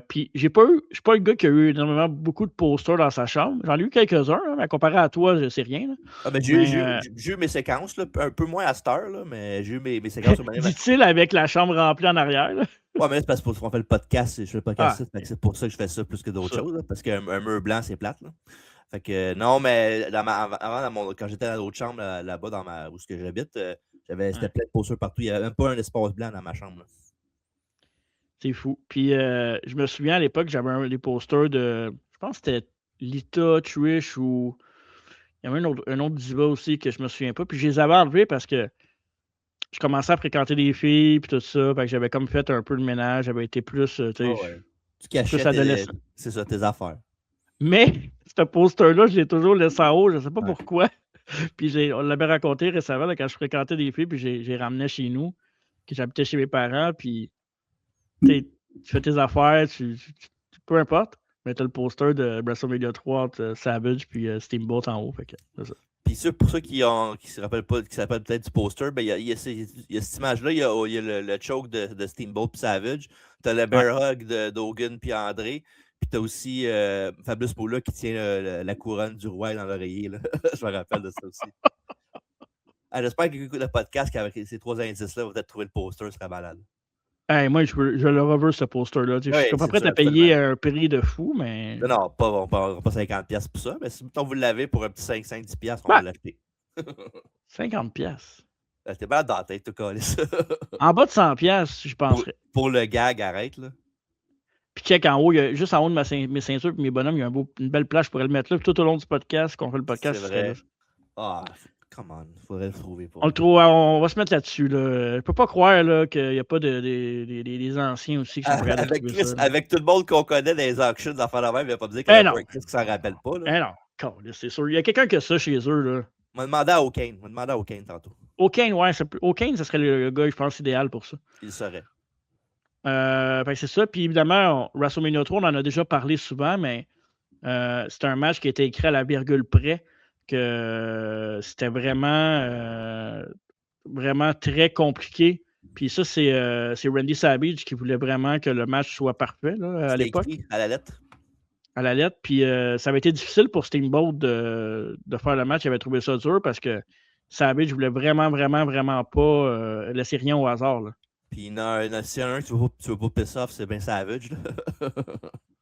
Puis je suis pas le gars qui a eu énormément beaucoup de posters dans sa chambre. J'en ai eu quelques-uns, hein, mais comparé à toi, je sais rien. Là. J'ai eu mes séquences, là, un peu moins à cette heure, là, mais j'ai eu mes séquences. Dit-il avec la chambre remplie en arrière. Là. Ouais, mais c'est parce qu'on fait le podcast. Je fais le podcast, c'est pour ça que je fais ça plus que d'autres choses. Là, parce qu'un mur blanc, c'est plate. Là. Fait que non, mais quand j'étais dans l'autre chambre là-bas où j'habite, c'était plein de posters partout. Il n'y avait même pas un espace blanc dans ma chambre. Là. C'est fou. Puis je me souviens à l'époque, j'avais des posters de. Je pense que c'était Lita, Trish ou. Il y avait un autre diva aussi que je me souviens pas. Puis je les avais enlevés parce que je commençais à fréquenter des filles puis tout ça. Fait que j'avais comme fait un peu de ménage. J'avais été plus. Tu cachais c'est ça, tes affaires. Mais ce poster-là, je l'ai toujours laissé en haut. Je ne sais pas pourquoi. Puis on l'avait raconté récemment là, quand je fréquentais des filles. Puis j'ai ramené chez nous. Que j'habitais chez mes parents. Puis tu fais tes affaires. Peu importe. Mais tu as le poster de WrestleMania 3 entre Savage puis Steamboat en haut. Fait que, c'est ça. Puis pour ceux qui se rappellent pas, qui s'appellent peut-être du poster, ben il y a cette image-là, il y a le choke de Steamboat et Savage. Tu as le bear hug d'Hogan puis André. Puis t'as aussi Fabrice Moula qui tient la couronne du roi dans l'oreiller. Là. Je me rappelle de ça aussi. J'espère que quelqu'un écoute le podcast avec ces 3 indices-là va peut-être trouver le poster, ce serait malade. Hey, moi, je le reverse, ce poster-là. Je suis pas prêt à payer un prix de fou, mais. Non, pas 50$ pour ça, mais si vous l'avez pour un petit 5-10$, on va l'acheter. 50$. T'es malade dans la tête, tout collé ça. En bas de 100$, je penserais. Pour le gag, arrête, là. Puis check en haut, juste en haut de mes ceintures et mes bonhommes, il y a une belle plage, je pourrais le mettre là. Puis tout au long du podcast, qu'on fait le podcast, c'est vrai. Ah, come on, faudrait le trouver. On va se mettre là-dessus. Là. Je peux pas croire qu'il n'y a pas des anciens aussi qui sont prêts à trouver ça. Avec tout le monde qu'on connaît dans les auctions, dans la même, il va pas me dire qu'il y a pas Chris qui s'en rappelle pas. Là. Non, c'est sûr. Il y a quelqu'un qui a ça chez eux. Là. On m'a demandé à O'Kane. Tantôt. O'Kane, ouais. O'Kane, ce serait le gars, je pense, idéal pour ça. Il serait. C'est ça. Puis évidemment, WrestleMania 3, on en a déjà parlé souvent, mais c'est un match qui a été écrit à la virgule près, que c'était vraiment, vraiment très compliqué. Puis ça, c'est Randy Savage qui voulait vraiment que le match soit parfait là, à l'époque. Écrit à la lettre. À la lettre. Puis ça avait été difficile pour Steamboat de faire le match. Il avait trouvé ça dur parce que Savage voulait vraiment, vraiment, vraiment pas laisser rien au hasard. Là. Puis si un tu veux pas piss off, c'est bien Savage. Là.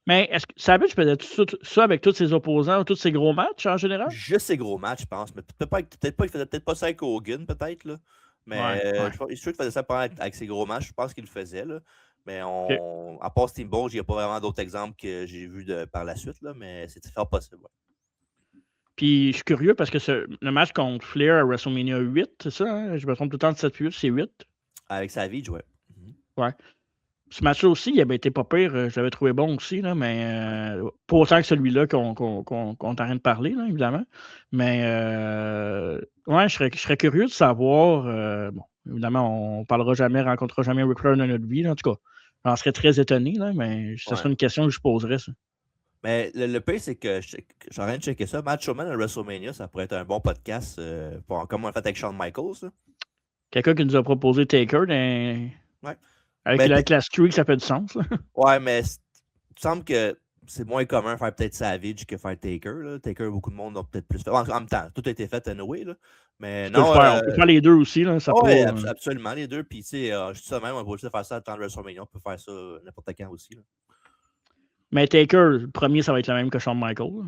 Mais est-ce que Savage faisait tout ça avec tous ses opposants, tous ses gros matchs en général? Juste ses gros matchs, je pense. Mais peut-être pas, il faisait peut-être pas ça avec Hogan, peut-être. Là. Mais je suis sûr qu'il faisait ça avec ses gros matchs. Je pense qu'il le faisait. Là. Mais à part Steamboat, il n'y a pas vraiment d'autres exemples que j'ai vus par la suite. Là, mais c'est fort possible. Ouais. Puis je suis curieux parce que le match contre Flair à WrestleMania 8, c'est ça? Hein? Je me trompe tout le temps de 7-8, c'est 8. Avec Savage, ouais. Ouais. Ce match-là aussi, il avait été pas pire. Je l'avais trouvé bon aussi, là, mais pas autant que celui-là qu'on est en train de parler, là, évidemment. Mais ouais, je serais curieux de savoir. Bon, évidemment, on ne rencontrera jamais Ric Flair dans notre vie. Là, en tout cas, j'en serais très étonné, là, mais ce serait une question que je poserais. Ça. Mais le pire, c'est que je suis en train de checker ça. Macho Man à WrestleMania, ça pourrait être un bon podcast comme on l'a fait avec Shawn Michaels. Là. Quelqu'un qui nous a proposé Taker ouais. Avec la streak, ça fait du sens. Là. Ouais, mais il semble que c'est moins commun faire peut-être Savage que faire Taker. Là. Taker, beaucoup de monde ont peut-être plus fait. En même temps, tout a été fait anyway. Là. Mais non. On peut faire les deux aussi. Là, absolument, les deux. Puis, tu sais, je dis ça même, on va juste faire ça à temps de WrestleMania. On peut faire ça n'importe quand aussi. Là. Mais Taker, le premier, ça va être le même que Shawn Michaels. Là.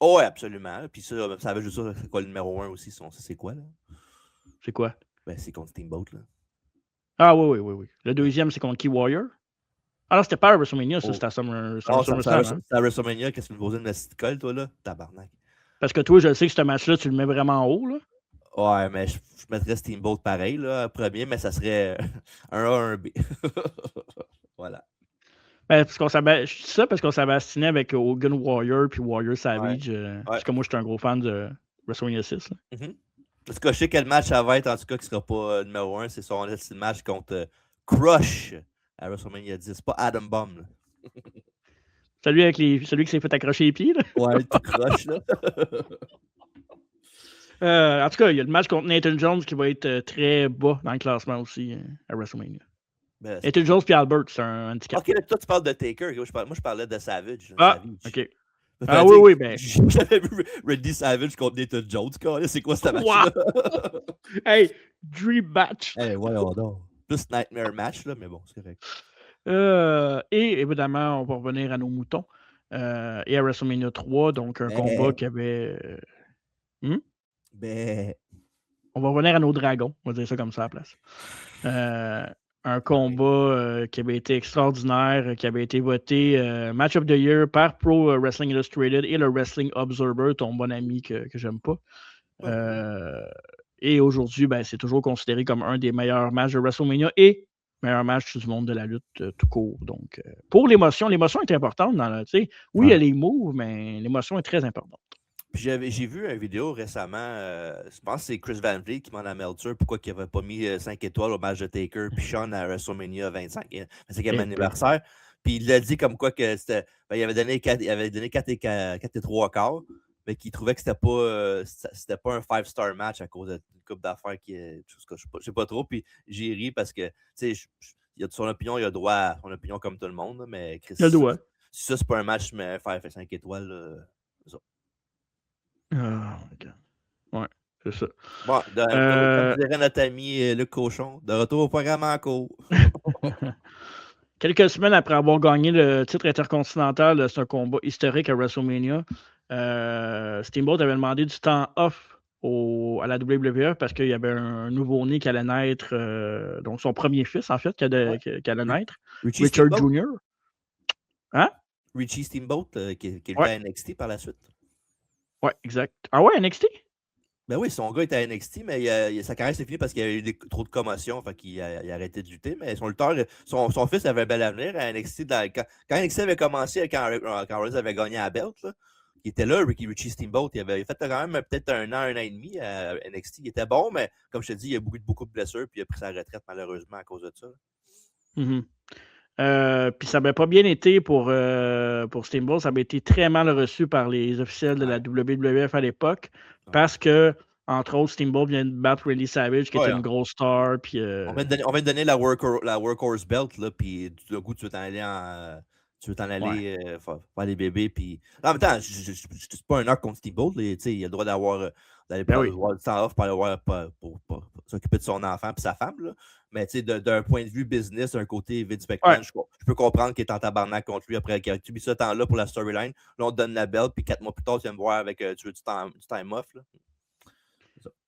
Oh, ouais, absolument. Puis ça veut juste dire c'est quoi le numéro 1 aussi. C'est quoi, là? C'est quoi? Ben, c'est contre Steamboat, là. Ah oui. Le deuxième, c'est contre Key Warrior. Alors, c'était pas à WrestleMania, ça, c'était à SummerSlam. C'est à WrestleMania, qu'est-ce que tu me posais une petite colle, toi, là? Tabarnak. Parce que toi, je sais que ce match-là, tu le mets vraiment en haut, là. Ouais, mais je mettrais Steamboat pareil, là, premier, mais ça serait un A, un B. Voilà. Ben, je dis ça parce qu'on s'avait assigné avec Hogan Warrior puis Warrior Savage. Parce que moi, je suis un gros fan de WrestleMania 6. En tout cas, je sais quel match ça va être, en tout cas, qui ne sera pas numéro 1. C'est son match contre Crush à WrestleMania 10. Pas Adam Bomb. Celui qui s'est fait accrocher les pieds. Là. Ouais, tout Crush. Là. En tout cas, il y a le match contre Nathan Jones qui va être très bas dans le classement aussi à WrestleMania. Nathan Jones puis Albert, c'est un handicap. Ok, toi, tu parles de Taker. Moi, je parlais de Savage. Ah, Savage. ok. Ah oui, ben. J'avais vu Randy Savage contre Nathan Jones. C'est quoi ce match-là? Hey, Dream Match. Hey, ouais, non. Plus Nightmare Match, là, mais bon, c'est correct. Et évidemment, on va revenir à nos moutons. Et à WrestleMania 3, donc un combat qui avait. On va revenir à nos dragons, on va dire ça comme ça à la place. Un combat qui avait été extraordinaire, qui avait été voté Match of the Year par Pro Wrestling Illustrated et le Wrestling Observer, ton bon ami que j'aime pas. Et aujourd'hui, ben, c'est toujours considéré comme un des meilleurs matchs de WrestleMania et meilleur match du monde de la lutte tout court. Donc, pour l'émotion est importante. Oui, il y a les moves, mais l'émotion est très importante. Puis j'ai vu une vidéo récemment, je pense que c'est Chris Van Vliet qui m'en a merdé pourquoi il n'avait pas mis 5 étoiles au match de Taker puis Sean à WrestleMania 25. C'est quand même anniversaire. Puis il a dit comme quoi que c'était. Ben, il avait donné 4 et 3 quarts, mais qu'il trouvait que c'était pas un 5-star match à cause d'une couple d'affaires qui est. Je sais pas trop. Puis j'ai ri parce que il a son opinion, il a droit à son opinion comme tout le monde. Mais Chris, il a le droit. si ça, c'est pas un match, mais faire 5 étoiles, c'est ça. OK. Ouais, c'est ça. Bon, comme dirait notre ami Luc Cochon, de retour au programme en cours. Quelques semaines après avoir gagné le titre intercontinental, c'est un combat historique à WrestleMania. Steamboat avait demandé du temps off à la WWE parce qu'il y avait un nouveau-né qui allait naître, donc son premier fils, en fait, qui allait naître, Richie Richard Steamboat? Jr. Hein? Richie Steamboat, qui était Ouais. à NXT par la suite. Ouais, exact. Ah ouais, NXT? Ben oui, son gars était à NXT, mais sa carrière s'est finie parce qu'il y a eu trop de commotion, fait qu'il a arrêté de lutter. Mais son lutteur, son fils avait un bel avenir à NXT. Quand NXT avait commencé, quand Rollins avait gagné la belt, là, il était là, Richie Steamboat. Il avait fait quand même peut-être un an et demi à NXT. Il était bon, mais comme je te dis, il y a beaucoup de blessures, puis il a pris sa retraite malheureusement à cause de ça. Puis ça n'avait pas bien été pour Steamboat. Ça avait été très mal reçu par les officiels de la WWF à l'époque parce que, entre autres, Steamboat vient de battre Randy Savage, qui était une grosse star. Puis, on vient de donner la Workhorse Belt, là, puis du coup, tu veux t'en aller faire les bébés. Puis... En même temps, c'est pas un knock contre Steamboat. Il a le droit d'aller avoir du temps off pour s'occuper de son enfant et sa femme. Là. Mais d'un point de vue business, d'un côté Vince McMahon, je peux comprendre qu'il est en tabarnak contre lui après qu'il ait mis ce temps-là pour la storyline. Là, on te donne la belt, puis 4 mois plus tard, tu viens me voir avec tu veux du time off. Là.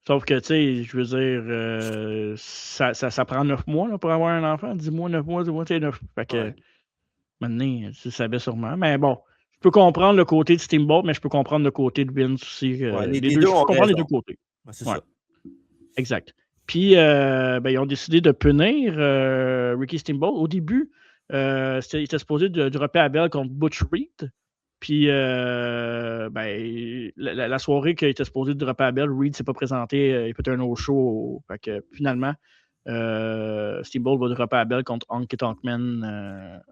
Sauf que, tu sais, je veux dire, ça prend 9 mois là, pour avoir un enfant. 10 mois, 9 mois, 10 mois, c'est 9. Fait que, maintenant, tu savais sûrement. Mais bon, je peux comprendre le côté de Steamboat, mais je peux comprendre le côté de Vince aussi. Les deux, je peux comprendre les deux côtés. C'est ça. Exact. Puis, ils ont décidé de punir Ricky Steamboat. Au début, il était supposé de dropper à Bell contre Butch Reed. Puis, la soirée qu'il était supposé de dropper à Bell, Reed ne s'est pas présenté. Il a fait un no-show. Fait que, finalement, Steamboat va dropper à Bell contre Honky Tonk Man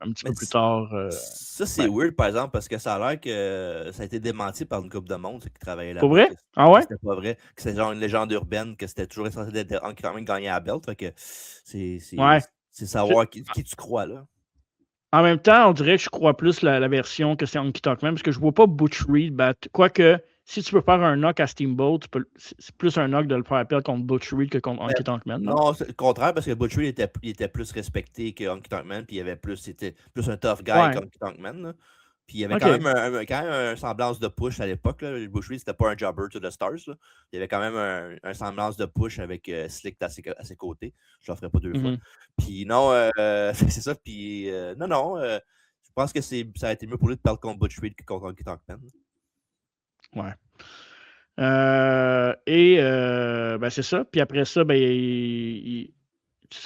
un petit peu plus tard. Ça, c'est weird, par exemple, parce que ça a l'air que ça a été démenti par une couple de monde qui travaillait là. Pour vrai? Ah ouais? C'était pas vrai. Que c'était genre une légende urbaine, que c'était toujours censé être Honky Tonk Man gagner à la belt. Fait que c'est savoir qui tu crois, là. En même temps, on dirait que je crois plus la version que c'est Honky Tonk Man, parce que je vois pas Butch Reed battre. Quoique, si tu peux faire un knock à Steamboat, c'est plus un knock de le faire appel contre Butch Reed que contre Honky Tonk Man. Non, c'est le contraire, parce que Butch Reed était plus respecté que Honky Tonk Man, puis c'était plus un tough guy qu'Honky Tonk Man. Là. Puis il y avait quand même un semblance de push à l'époque. Butch Reed, c'était pas un jobber to the stars. Là. Il y avait quand même un semblance de push avec Slick à ses côtés. Je ne le ferai pas 2 fois. Puis non, c'est ça. Puis non, je pense que ça a été mieux pour lui de perdre contre Butch Reed que contre Honky Tonk Man. Ouais. C'est ça. Puis après ça,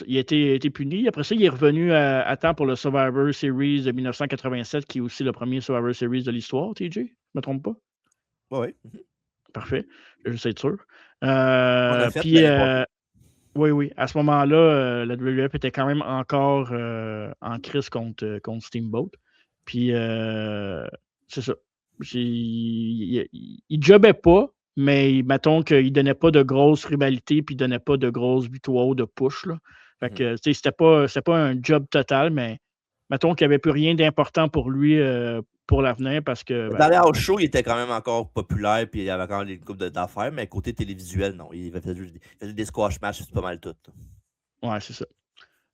il a été puni. Après ça, il est revenu à temps pour le Survivor Series de 1987, qui est aussi le premier Survivor Series de l'histoire, TJ. Je ne me trompe pas? Oui. Parfait. Je vais juste être sûr. Oui. À ce moment-là, la WWF était quand même encore en crise contre Steamboat. Puis, c'est ça. Il jobbait pas, mais mettons qu'il ne donnait pas de grosses rivalités puis il ne donnait pas de grosses victoires de push. Là. Fait que, c'était pas un job total, mais mettons qu'il n'y avait plus rien d'important pour lui pour l'avenir parce que. Dans les house shows, il était quand même encore populaire puis il y avait encore une couple d'affaires, mais côté télévisuel, non. Il faisait des squash matchs, c'est pas mal tout. Ouais, c'est ça.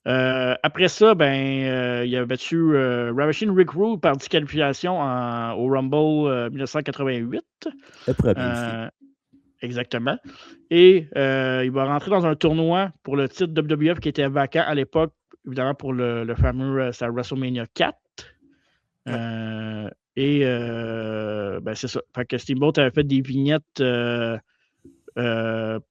Après ça, il a battu Ravishing Rick Rude par disqualification au Rumble 1988. Exactement. Et il va rentrer dans un tournoi pour le titre WWF qui était vacant à l'époque, évidemment pour le fameux WrestleMania 4. C'est ça. Fait que Steamboat avait fait des vignettes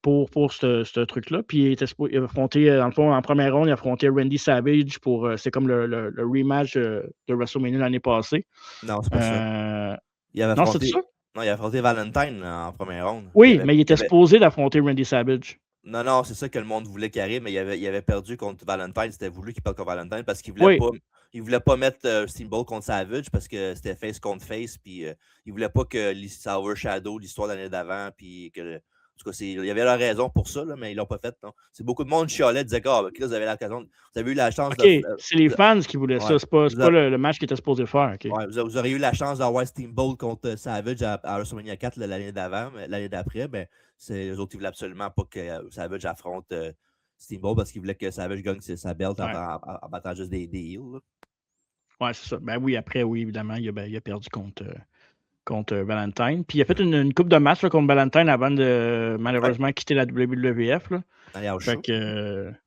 pour ce truc-là. Puis il a affronté, dans le fond, en première ronde, il a affronté Randy Savage c'est comme le rematch de WrestleMania l'année passée. Non, c'est pas ça. Il avait affronté Valentine en première ronde. Oui, mais il était supposé d'affronter Randy Savage. Non, c'est ça que le monde voulait qu'il arrive, mais il avait perdu contre Valentine. C'était voulu qu'il perde contre Valentine parce qu'il voulait pas mettre Steamboat contre Savage parce que c'était face contre face. Puis il voulait pas que ça overshadow l'histoire de l'année d'avant. Puis que tout cas, il y avait la raison pour ça, là, mais ils l'ont pas fait. Non. C'est beaucoup de monde chialait, disait que vous avez eu la chance OK, c'est les fans qui voulaient ça. C'est pas le match qu'ils étaient supposés faire. Okay. Ouais, vous auriez eu la chance d'avoir Steamboat contre Savage à WrestleMania 4 l'année d'avant, mais l'année d'après, ben, eux autres, ils voulaient absolument pas que Savage affronte Steamboat parce qu'ils voulaient que Savage gagne sa belt en battant juste des heels. Ouais, c'est ça. Ben oui, après, oui, évidemment, il a perdu contre Valentine. Puis il a fait une coupe de match là, contre Valentine avant de malheureusement quitter la WWF. Là. Dans les house shows.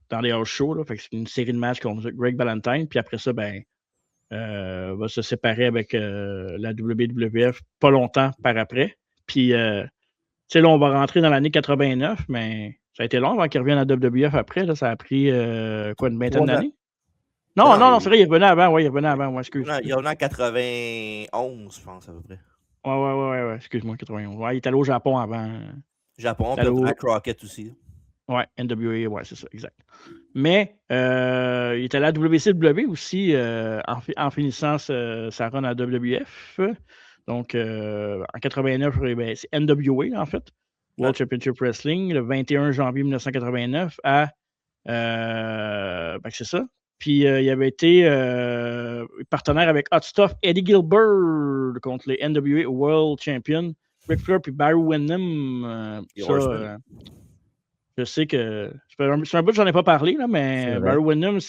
Dans les house shows. Là, fait que c'est une série de matchs contre Greg Valentine. Puis après ça, ben, va se séparer avec la WWF pas longtemps par après. Puis, tu sais, là, on va rentrer dans l'année 89, mais ça a été long avant qu'il revienne à la WWF après. Là, ça a pris une vingtaine d'années? Non, c'est vrai, il revenait avant. Oui, il revenait avant. Excuse. Il revenait en 91, je pense, à peu près. Ouais. Excuse-moi, 91. Ouais, il est allé au Japon avant. Japon, puis à Crockett aussi. Ouais, NWA, ouais, c'est ça, exact. Mais il est allé à WCW aussi en finissant sa run à WWF. Donc, en 89, ben, c'est NWA, en fait. World Championship Wrestling, le 21 janvier 1989 à... ben, c'est ça. Puis, il avait été partenaire avec Hot Stuff, Eddie Gilbert contre les NWA World Champion, Ric Flair puis Barry Windham. Je sais que... C'est un bout que j'en ai pas parlé, là, mais Barry Windham,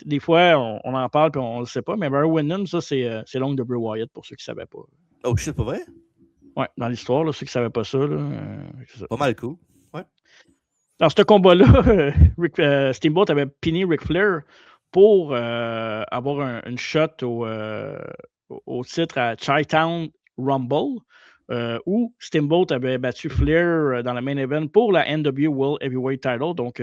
des fois, on en parle et on le sait pas, mais Barry Windham, ça, c'est l'oncle de Bray Wyatt, pour ceux qui ne savaient pas. Oh, shit, pas vrai? Ouais, dans l'histoire, ceux qui ne savaient pas ça, c'est ça. Pas mal cool. Ouais. Dans ce combat-là, Steamboat avait piné Ric Flair pour avoir une shot au titre à Chi-Town Rumble, où Steamboat avait battu Flair dans le main event pour la NWA World Heavyweight Title. Donc,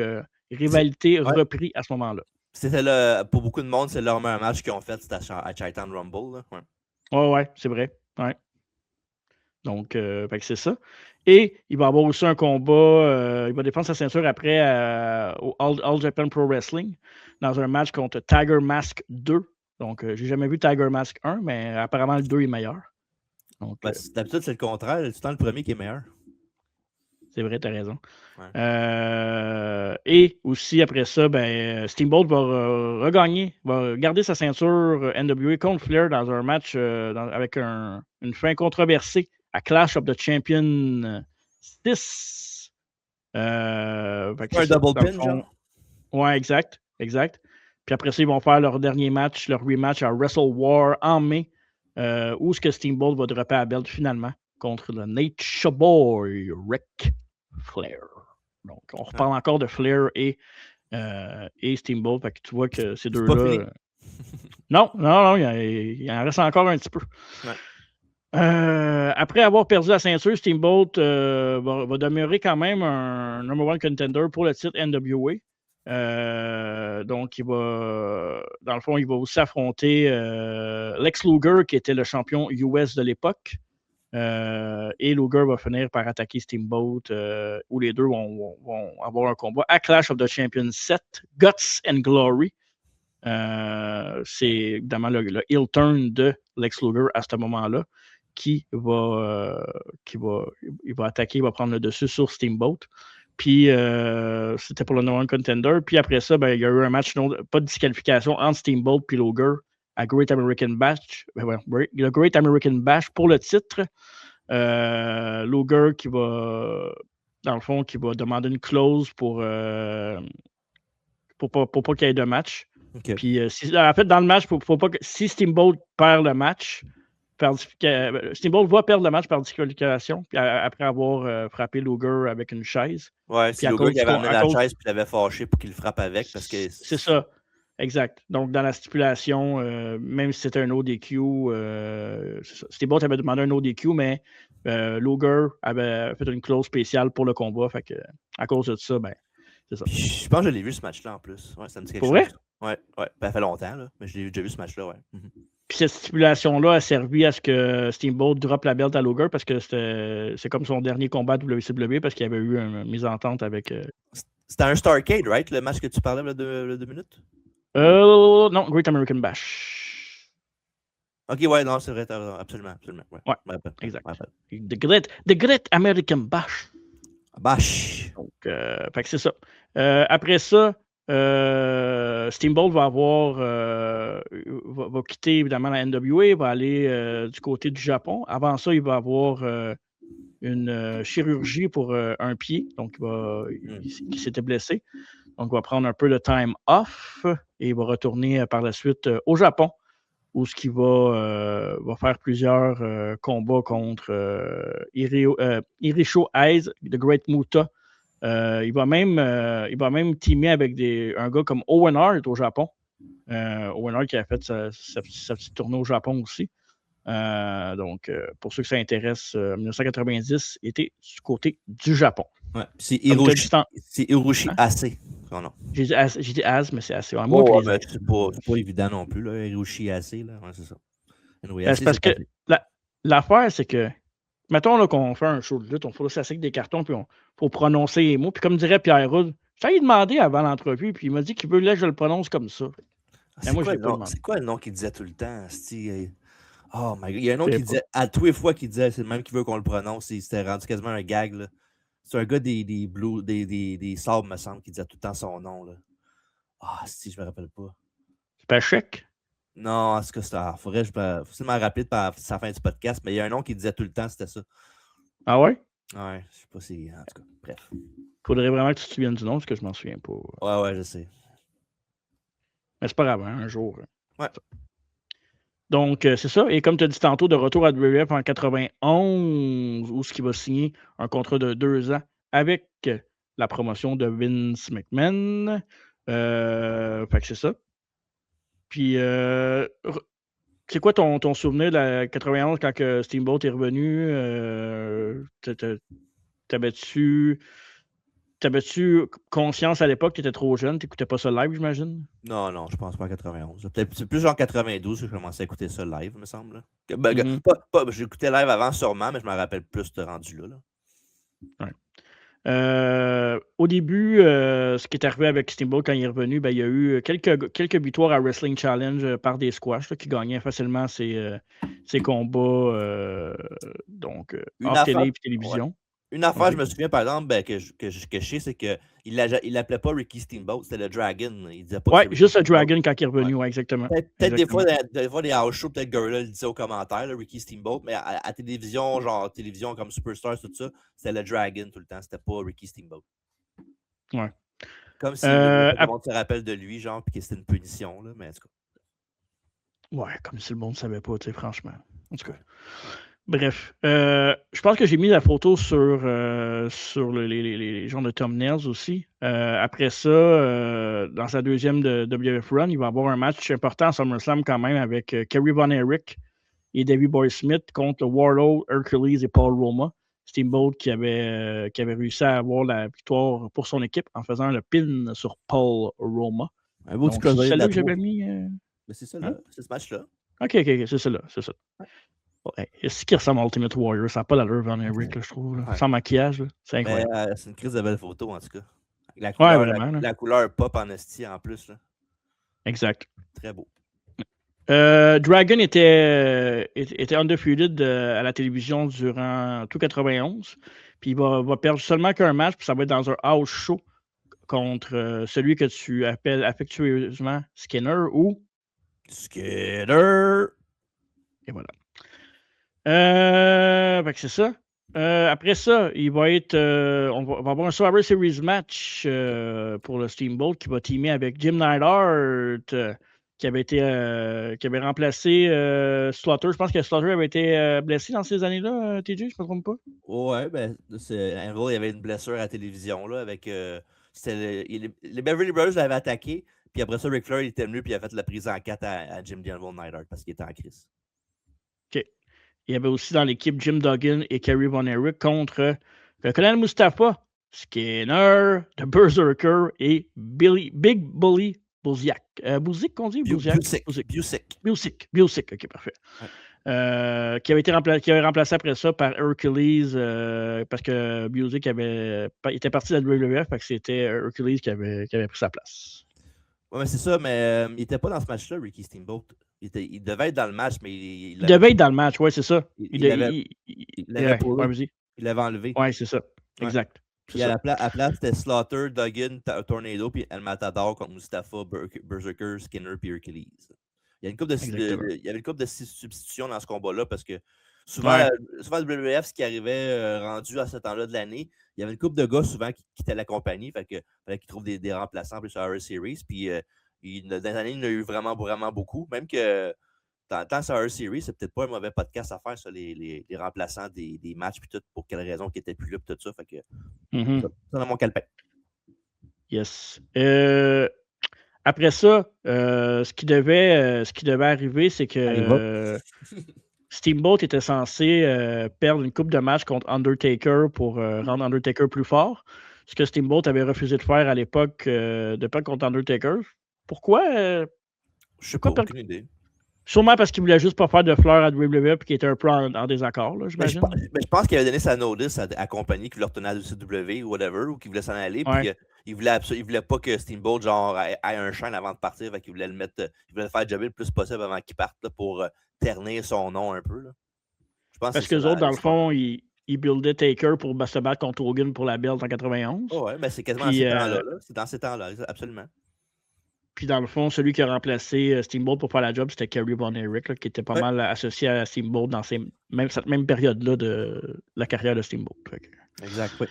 rivalité repris à ce moment-là. C'était pour beaucoup de monde, c'est leur meilleur match qu'ils ont fait, c'était à Chi-Town Rumble. Là. Ouais, c'est vrai. Ouais. Donc, c'est ça. Et il va avoir aussi un combat, il va défendre sa ceinture après au All Japan Pro Wrestling dans un match contre Tiger Mask 2. Donc, j'ai jamais vu Tiger Mask 1, mais apparemment le 2 est meilleur. Donc, d'habitude, c'est le contraire. C'est tout le temps le premier qui est meilleur. C'est vrai, tu as raison. Ouais. Et aussi, après ça, ben, Steamboat va garder sa ceinture NWA contre Flair dans un match avec une fin controversée à Clash of the Champions 6. Un double pin, genre? Ouais, exact. Puis après ça, ils vont faire leur dernier match, leur rematch à Wrestle War en mai, où ce que Steamboat va dropper à belt finalement contre le Nature Boy Ric Flair. Donc, on reparle encore de Flair et Steamboat. Fait que tu vois que ces deux-là... Non, il en reste encore un petit peu. Ouais. Après avoir perdu la ceinture, Steamboat va demeurer quand même un number one contender pour le titre NWA. Donc, dans le fond, il va aussi affronter Lex Luger, qui était le champion US de l'époque. Et Luger va finir par attaquer Steamboat, où les deux vont avoir un combat à Clash of the Champions 7, Guts and Glory. C'est évidemment le heel turn de Lex Luger à ce moment-là il va attaquer, il va prendre le dessus sur Steamboat. Puis c'était pour le number one contender. Puis après ça, ben, il y a eu un match, pas de disqualification entre Steamboat et Luger à Great American Bash. Le Great American Bash pour le titre. Luger qui va demander une clause pour pas qu'il y ait de match. Okay. Puis en fait, dans le match, faut pas que si Steamboat perd le match, Steamboat va perdre le match par disqualification, puis après avoir frappé Luger avec une chaise. Ouais, c'est Luger qui avait amené la chaise puis l'avait fâché pour qu'il le frappe avec. Parce que... C'est ça, exact. Donc, dans la stipulation, même si c'était un ODQ, Steamboat avait demandé un ODQ, mais Luger avait fait une clause spéciale pour le combat. Fait que, à cause de ça, ben, c'est ça. Je pense que je l'ai vu ce match-là en plus. Ouais, ça me dit quelque chose. Vrai? Ouais. Ben, ça fait longtemps, là, mais j'ai déjà vu ce match-là, ouais. Puis cette stipulation-là a servi à ce que Steamboat drop la belt à Luger parce que c'est comme son dernier combat à WCW parce qu'il y avait eu une mise-entente avec... C'était un Starrcade, right? Le match que tu parlais de 2 minutes? Non, Great American Bash. Ok, ouais, non, c'est vrai, t'as raison, absolument. Ouais. Ouais, Je me rappelle, exact. je me rappelle. The Great American Bash. Bash! Donc, fait que c'est ça. Après ça, Steamboat va va quitter évidemment la NWA, va aller du côté du Japon. Avant ça, il va avoir une chirurgie pour un pied. Donc, il s'était blessé. Donc, il va prendre un peu de time off et il va retourner par la suite au Japon, où ce qui va faire plusieurs combats contre Hirisho Aiz, The Great Muta. Il va même teamer avec un gars comme Owen Hart au Japon. Owen Hart qui a fait sa petite tournée au Japon aussi. Donc, pour ceux que ça intéresse, 1990 était du côté du Japon. Ouais, c'est Hiroshi hein? Ase. Oh, non. J'ai dit Az, mais c'est assez. Ouais, moi, mais c'est pas évident non plus, là. Hiroshi Ase, là. Ouais, c'est ça. Anyway, c'est parce que l'affaire, c'est que, mettons là, qu'on fait un show de lutte, on fait ça avec des cartons, puis faut prononcer les mots. Puis comme dirait Pierre Roud, j'ai demandé avant l'entrevue, puis il m'a dit qu'il veut que je le prononce comme ça. C'est quoi le nom qu'il disait tout le temps? Oh my God. Il y a un nom qui disait, à tous les fois qu'il disait, c'est le même qui veut qu'on le prononce, c'était rendu quasiment un gag, là. C'est un gars des Sables, me semble, qui disait tout le temps son nom, là. Je me rappelle pas. Pachek? Non, en tout cas, faudrait m'en rappeler par sa fin du podcast, mais il y a un nom qui disait tout le temps, c'était ça. Ah ouais? Ouais, je sais pas si. En tout cas, bref. Faudrait vraiment que tu te souviennes du nom, parce que je m'en souviens pas. Ouais, je sais. Mais c'est pas grave, hein, un jour. Ouais. Donc, c'est ça. Et comme tu as dit tantôt, de retour à WWF en 91, où ce qui va signer un contrat de 2 ans avec la promotion de Vince McMahon. Fait que c'est ça. Puis, c'est quoi ton souvenir de la 91 quand que Steamboat est revenu? T'avais-tu conscience à l'époque que tu étais trop jeune? Tu n'écoutais pas ça live, j'imagine? Non, je pense pas en 91. C'est plus genre 92 que je commençais à écouter ça live, me semble. J'écoutais live avant sûrement, mais je me rappelle plus de rendu là. Ouais. Au début, ce qui est arrivé avec Steamboat quand il est revenu, il y a eu quelques victoires à Wrestling Challenge par des squash qui gagnaient facilement ses combats hors télé et télévision. Ouais. Une affaire, je me souviens, par exemple, que je sais, c'est qu'il l'appelait pas Ricky Steamboat, c'était le Dragon. Il disait pas juste le Dragon quand il est revenu, ouais, exactement. Peut-être des fois, des house shows, peut-être Gorilla le disait aux commentaires, là, Ricky Steamboat, mais à télévision, genre télévision comme Superstars, tout ça, c'était le Dragon tout le temps, c'était pas Ricky Steamboat. Ouais. Comme si le monde se rappelle de lui, genre, puis que c'était une punition, là, mais en tout cas. Ouais, comme si le monde ne savait pas, tu sais, franchement. En tout cas. Bref, je pense que j'ai mis la photo sur les genres de thumbnails aussi. Après ça, dans sa deuxième de WWF Run, il va avoir un match important à SummerSlam quand même avec Kerry Von Erich et Davey Boy Smith contre Warlord, Hercules et Paul Roma. Steamboat qui avait réussi à avoir la victoire pour son équipe en faisant le pin sur Paul Roma. Un beau c'est celle-là que j'avais mis. Mais c'est ça, là. C'est ce match-là. OK, c'est ça. Ouais. Ouais. C'est qui ressemble à Ultimate Warrior? Ça n'a pas l'allure, Von Erich, je trouve. Ouais. Sans maquillage, là. C'est incroyable. C'est une crise de belle photo, en tout cas. La couleur pop en esti, en plus. Là. Exact. Très beau. Dragon était undefeated à la télévision durant tout 91. Puis il va perdre seulement qu'un match, puis ça va être dans un house show contre celui que tu appelles affectueusement Skinner ou... Skinner! Et voilà. Fait que c'est ça. Après ça, il va être. On va avoir un Survivor Series match pour le Steamboat qui va teamer avec Jim Neidhart qui avait remplacé Slaughter. Je pense que Slaughter avait été blessé dans ces années-là, TJ, je ne me trompe pas. Ouais, il y avait une blessure à la télévision là, avec. Les Beverly Brothers l'avaient attaqué, puis après ça, Ric Flair il était venu, puis il a fait la prise en 4 à Jim General Neidhart parce qu'il était en crise. OK. Il y avait aussi dans l'équipe Jim Duggan et Kerry Von Erich contre le colonel Mustafa, Skinner, The Berserker et Big Bully Buziak. Buzik, qu'on dit? Buzik. OK, parfait. Ouais. Qui avait remplacé après ça par Hercules parce que Buzik était parti de la WWF, fait que c'était Hercules qui avait pris sa place. Ouais, mais c'est ça, mais il n'était pas dans ce match-là, Ricky Steamboat. Il devait être dans le match, mais Il devait être dans le match, oui, c'est ça. Il l'avait Ouais, vas-y. Il l'avait enlevé. Oui, c'est ça. Ouais. Exact. Puis à la place, c'était Slaughter, Duggan, Tornado, puis El Matador contre Mustafa, Berserker, Skinner, puis Hercules. Il y avait une couple de substitutions dans ce combat-là parce que souvent, le WWF, ce qui arrivait rendu à ce temps-là de l'année, il y avait une couple de gars souvent qui quittaient la compagnie. Fait que fallait qu'ils trouvent des remplaçants plus sur Survivor Series. Puis dans les années, il y en a eu vraiment, vraiment beaucoup. Même que dans Survivor Series, c'est peut-être pas un mauvais podcast à faire sur les remplaçants des matchs, puis tout, pour quelles raisons qui n'étaient plus là, puis tout ça. Fait que ça dans mon calepin. Yes. Après ça, ce qui devait arriver, c'est que Steamboat était censé perdre une coupe de match contre Undertaker pour rendre Undertaker plus fort. Ce que Steamboat avait refusé de faire à l'époque de perdre contre Undertaker. Pourquoi? Je sais pas, aucune idée. Sûrement parce qu'il voulait juste pas faire de fleurs à WWE et qu'il était un peu en désaccord, là, j'imagine. Mais je pense qu'il avait donné sa notice à la compagnie qui le retenait à CW ou whatever, ou qui voulait s'en aller. Puis il voulait pas que Steamboat genre ait un chien avant de partir. Fait qu'il voulait il voulait le faire jobber le plus possible avant qu'il parte là, pour ternir son nom un peu. Là. Je pense parce que les autres, dans le fond, ils buildaient Taker pour se battre contre Hogan pour la belt en 91. Oh ouais, mais c'est quasiment dans ces temps-là. C'est dans ces temps-là, absolument. Puis dans le fond, celui qui a remplacé Steamboat pour faire la job, c'était Kerry Von Erich, là, qui était pas mal associé à Steamboat dans cette même période-là de la carrière de Steamboat. Exact, oui.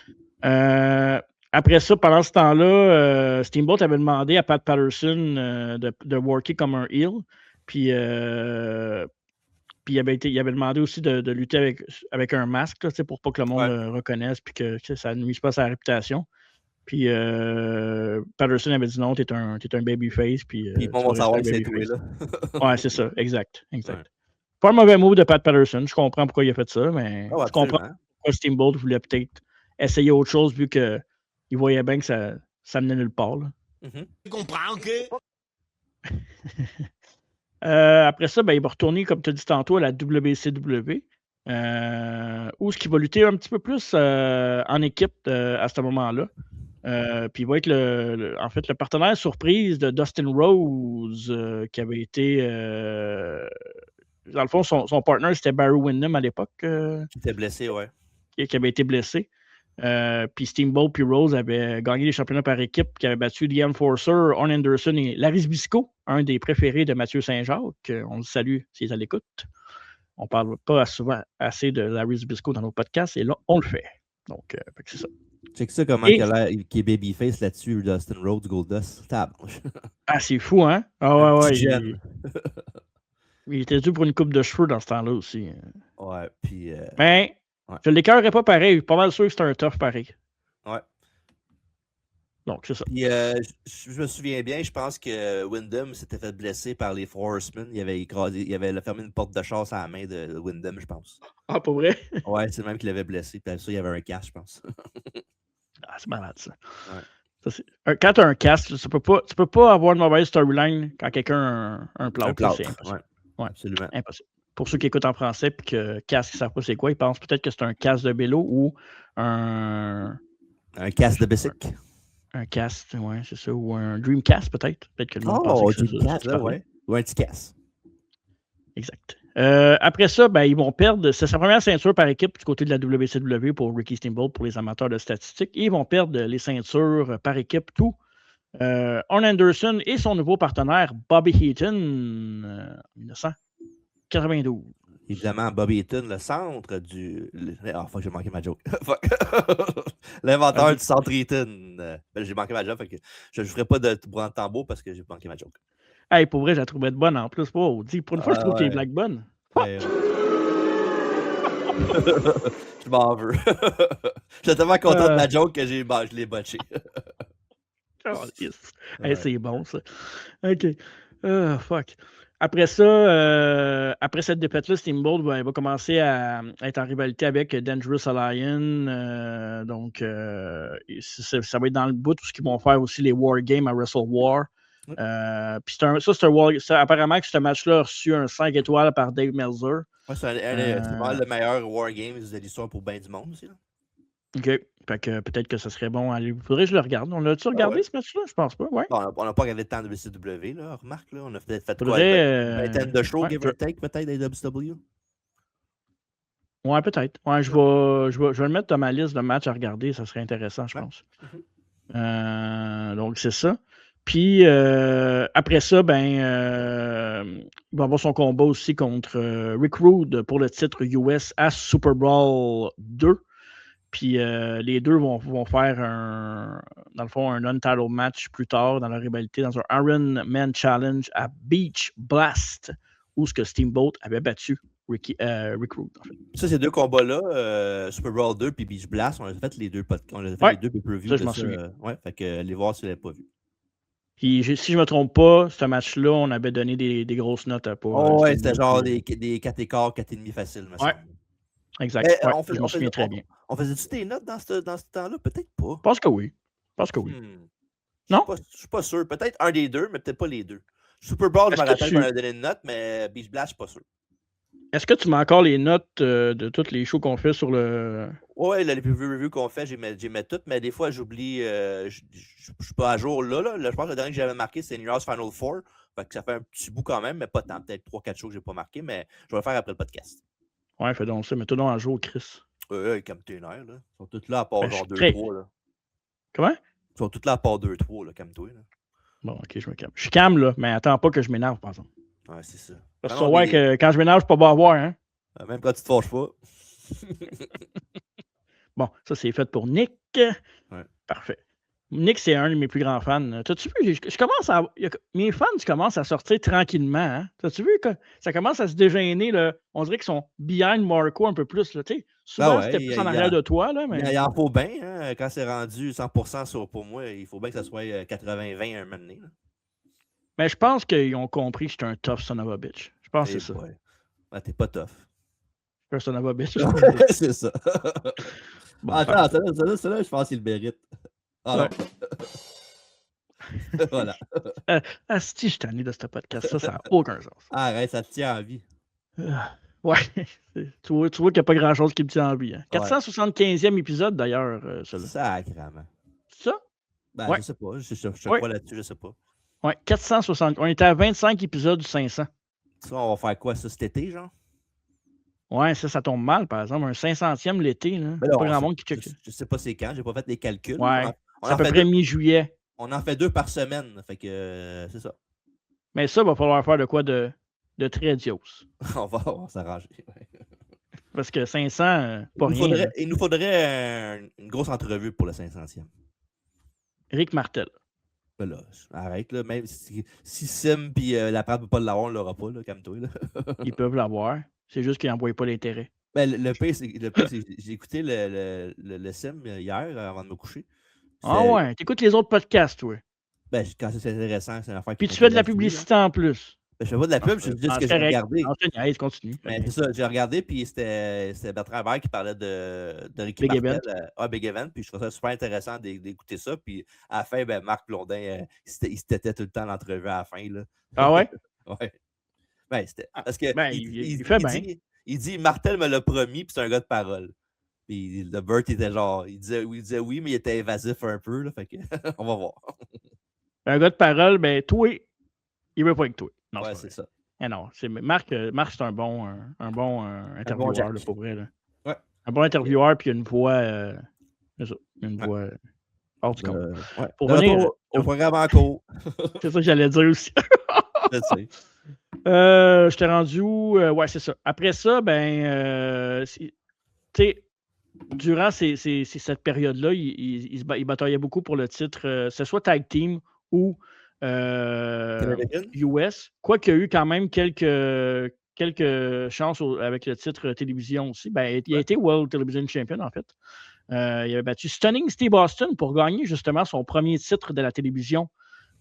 Après ça, pendant ce temps-là, Steamboat avait demandé à Pat Patterson de worker comme un heel. Puis il avait demandé aussi de lutter avec un masque là, pour pas que le monde le reconnaisse et que ça ne nuise pas à sa réputation. Puis Patterson avait dit non, t'es un babyface. Puis on va savoir que c'est tout là. Ouais, c'est ça, exact. Ouais. Pas un mauvais move de Pat Patterson. Je comprends pourquoi il a fait ça, mais je comprends pourquoi Steamboat voulait peut-être essayer autre chose vu qu'il voyait bien que ça menait nulle part. Tu comprends, OK? Après ça, il va retourner, comme tu as dit tantôt, à la WCW. Où il va lutter un petit peu plus en équipe à ce moment-là. Puis il va être le partenaire surprise de Dustin Rose, qui avait été. Dans le fond, son partner, c'était Barry Windham à l'époque. Qui était blessé, ouais. Qui avait été blessé. Puis Steamboat puis Rose avaient gagné les championnats par équipe, qui avaient battu The Enforcer, Arn Anderson et Larry Zbyszko, un des préférés de Mathieu Saint-Jacques. On le salue s'il est à l'écoute. On ne parle pas souvent assez de Larry Zbyszko dans nos podcasts, et là, on le fait. Donc, c'est ça. Check ça comment qui est babyface là-dessus, Dustin Rhodes, Goldust. C'est fou, hein? Ah ouais. Il était dû pour une coupe de cheveux dans ce temps-là aussi. Ouais, puis... Mais je l'écœurerais pas pareil. Je suis pas mal sûr que c'était un tough pareil. Ouais. Donc, c'est ça. Puis, je me souviens bien, je pense que Windham s'était fait blesser par les Four Horsemen. Il avait fermé une porte de chasse à la main de Windham, je pense. Ah, pas vrai? Ouais, c'est le même qui l'avait blessé. Puis ça, il y avait un casque, je pense. C'est malade, ça. Ouais. Ça quand tu as un casque, tu peux pas avoir une mauvaise storyline quand quelqu'un a un plâtre. C'est impossible. Ouais, absolument. Impossible. Pour ceux qui écoutent en français et que casque, ils ne savent pas c'est quoi, ils pensent peut-être que c'est un casque de vélo ou un casque de bicycle. Un cast, ouais, c'est ça. Ou un Dreamcast, peut-être. Peut-être que le monde pensait que Dreamcast, ouais. Ou un petit cast. Exact. Après ça, ils vont perdre. C'est sa première ceinture par équipe du côté de la WCW pour Ricky Steamboat, pour les amateurs de statistiques. Et ils vont perdre les ceintures par équipe, tout. Arn Anderson et son nouveau partenaire, Bobby Eaton, 1992. Évidemment, Bobby Eaton, le centre du... fuck, j'ai manqué ma joke. L'inventeur du centre Eaton. J'ai manqué ma joke, fait que je ne ferai pas de bruit de tambour parce que j'ai manqué ma joke. Hey, pour vrai, je la trouvais de bonne en plus. Pour une fois, je trouve tes blagues bonnes. Je m'en veux. J'étais tellement content de ma joke que je l'ai botché. Oh, yes. Hey, c'est bon, ça. OK. Fuck. Après ça, après cette défaite-là, Steamboat va commencer à être en rivalité avec Dangerous Alliance. Donc, ça va être dans le bout tout ce qu'ils vont faire aussi les War Games à Wrestle War. Puis apparemment que ce match-là a reçu un 5 étoiles par Dave Meltzer. Ouais, c'est vraiment le meilleur War Games de l'histoire pour bien du monde aussi. Là. OK. Fait que peut-être que ce serait bon. Il faudrait que je le regarde. On l'a-tu regardé ce match-là? Je pense pas. Ouais. Bon, on n'a pas regardé le temps de WCW, là, remarque. Là. On a fait quoi? Faudrait. Une vingtaine de shows, Ouais, give or take, peut-être, des WCW? ouais, peut-être. Ouais, je vais le mettre dans ma liste de matchs à regarder. Ça serait intéressant, je pense. Donc, c'est ça. Puis, après ça, il va avoir son combat aussi contre Rick Rude pour le titre US à Super Bowl 2. Puis, les deux vont faire dans le fond, un non-title match plus tard dans leur rivalité dans un Iron Man Challenge à Beach Blast, où ce que Steamboat avait battu Rick Rude, en fait. Ça, ces deux combats-là, Super Bowl 2 puis Beach Blast, on a fait les deux les deux pay-per-view. Ça, je m'en souviens. Ouais, fait que allez voir si vous ne l'avez pas vu. Puis, si je ne me trompe pas, ce match-là, on avait donné des grosses notes à pas. Ouais, c'était genre des 4 écarts, 4,5 faciles, me semble. Exact. Je me souviens très bien. On faisait-tu des notes dans ce temps-là? Peut-être pas. Je pense que oui. Non? Je suis pas sûr. Peut-être un des deux, mais peut-être pas les deux. Super Bowl, je me rappelle qu'on a donné une note, mais Beach Blast, je suis pas sûr. Est-ce que tu mets encore les notes de tous les shows qu'on fait sur le. Ouais, les reviews qu'on fait, j'ai mis toutes, mais des fois, j'oublie. Je suis pas à jour là. Je pense que le dernier que j'avais marqué, c'est New Year's Final Four. Fait que ça fait un petit bout quand même, mais pas tant. Peut-être 3-4 shows que j'ai pas marqué, mais je vais le faire après le podcast. Ouais, fais donc ça. Mets-toi donc à jour, Chris. Calme-toi, là. Ils sont tous là à part genre 2-3. Là. Comment? Ils sont tous là à part 2-3, là, calme-toi. Là. Bon, ok, je me calme. Je suis calme, là, mais attends pas que je m'énerve, par exemple. Ouais, c'est ça. Parce que quand je m'énerve, je peux pas avoir, hein? Même quand tu te fâches pas. Bon, ça, c'est fait pour Nick. Ouais. Parfait. Nick, c'est un de mes plus grands fans. T'as-tu vu? Mes fans commencent à sortir tranquillement. Hein? T'as-tu vu que ça commence à se dégêner? Là? On dirait qu'ils sont behind Marco un peu plus. Là, souvent, c'était plus en arrière de toi. Là, mais... Il en faut bien. Hein? Quand c'est rendu 100% pour moi, il faut bien que ça soit 80-20 un moment donné. Là. Mais je pense qu'ils ont compris que j'étais un tough son of a bitch. Je pense que c'est ça. Ouais, t'es pas tough. Un son of a bitch. C'est ça. Bon, attends, celui-là, je pense qu'il le mérite. Ah non. Voilà. Si je t'en ai de ce podcast, ça n'a aucun sens. Arrête, ça te tient en vie. Ouais. Tu vois qu'il n'y a pas grand-chose qui me tient en vie. Hein. 475e épisode, d'ailleurs, celui-là. Sacrément. C'est ça? Ben, je sais pas. Je crois là-dessus, je sais pas. Ouais, 460. On était à 25 épisodes du 500. Ça, on va faire quoi, ça, cet été, genre? Ouais, ça tombe mal, par exemple. Un 500e l'été, là. Ben là, pas grand monde qui check. Je sais pas c'est quand, j'ai pas fait les calculs. Ouais, c'est à peu près mi-juillet. On en fait 2 par semaine, fait que c'est ça. Mais ça, il va falloir faire de quoi de très dios. on va s'arranger. Ouais. Parce que 500, pas rien. Il nous faudrait une grosse entrevue pour le 500e. Rick Martel. Ben là, arrête, là. Même si Sim et la ne peut pas l'avoir, on ne l'aura pas, là, calme-toi. Ils peuvent l'avoir. C'est juste qu'ils n'envoient pas l'intérêt. Ben, le pire, c'est j'ai écouté le Sim hier avant de me coucher. Ah ouais, t'écoutes les autres podcasts, toi. Ben, quand c'est intéressant, c'est une affaire qui. Puis tu fais de la publicité en plus. Ben, je fais pas de la pub, je dis ce que j'ai regardé. Continue. Mais c'est ça, j'ai regardé, puis c'était Bertrand Hébert qui parlait de Ricky Big Martel. Event. Big Event, puis je trouvais ça super intéressant d'écouter ça. Puis à la fin, ben, Marc Blondin, il se têtait tout le temps l'entrevue à la fin. Là. Ah ouais? Ouais. Ben, c'était. Parce que il fait bien. Il dit Martel me l'a promis, puis c'est un gars de parole. Puis le Bert était genre, il disait oui, mais il était évasif un peu. Là, fait que on va voir. Un gars de parole, ben toi, il veut pas avec toi. Non, ouais, c'est ça. Eh non, Marc, c'est un bon intervieweur, pour vrai. Là. Ouais. Un bon intervieweur, puis une voix. Une voix hors du compte. Ouais. Pour venir au programme en cours. C'est ça que j'allais dire aussi. Je sais. Je t'ai rendu où? Ouais, c'est ça. Après ça, ben, tu sais, durant cette période-là, il bataillait beaucoup pour le titre, c'est soit Tag Team ou US. Quoiqu'il y a eu quand même quelques chances avec le titre télévision aussi. Ben, il a été World Television Champion, en fait. Il avait battu Stunning Steve Austin pour gagner justement son premier titre de la télévision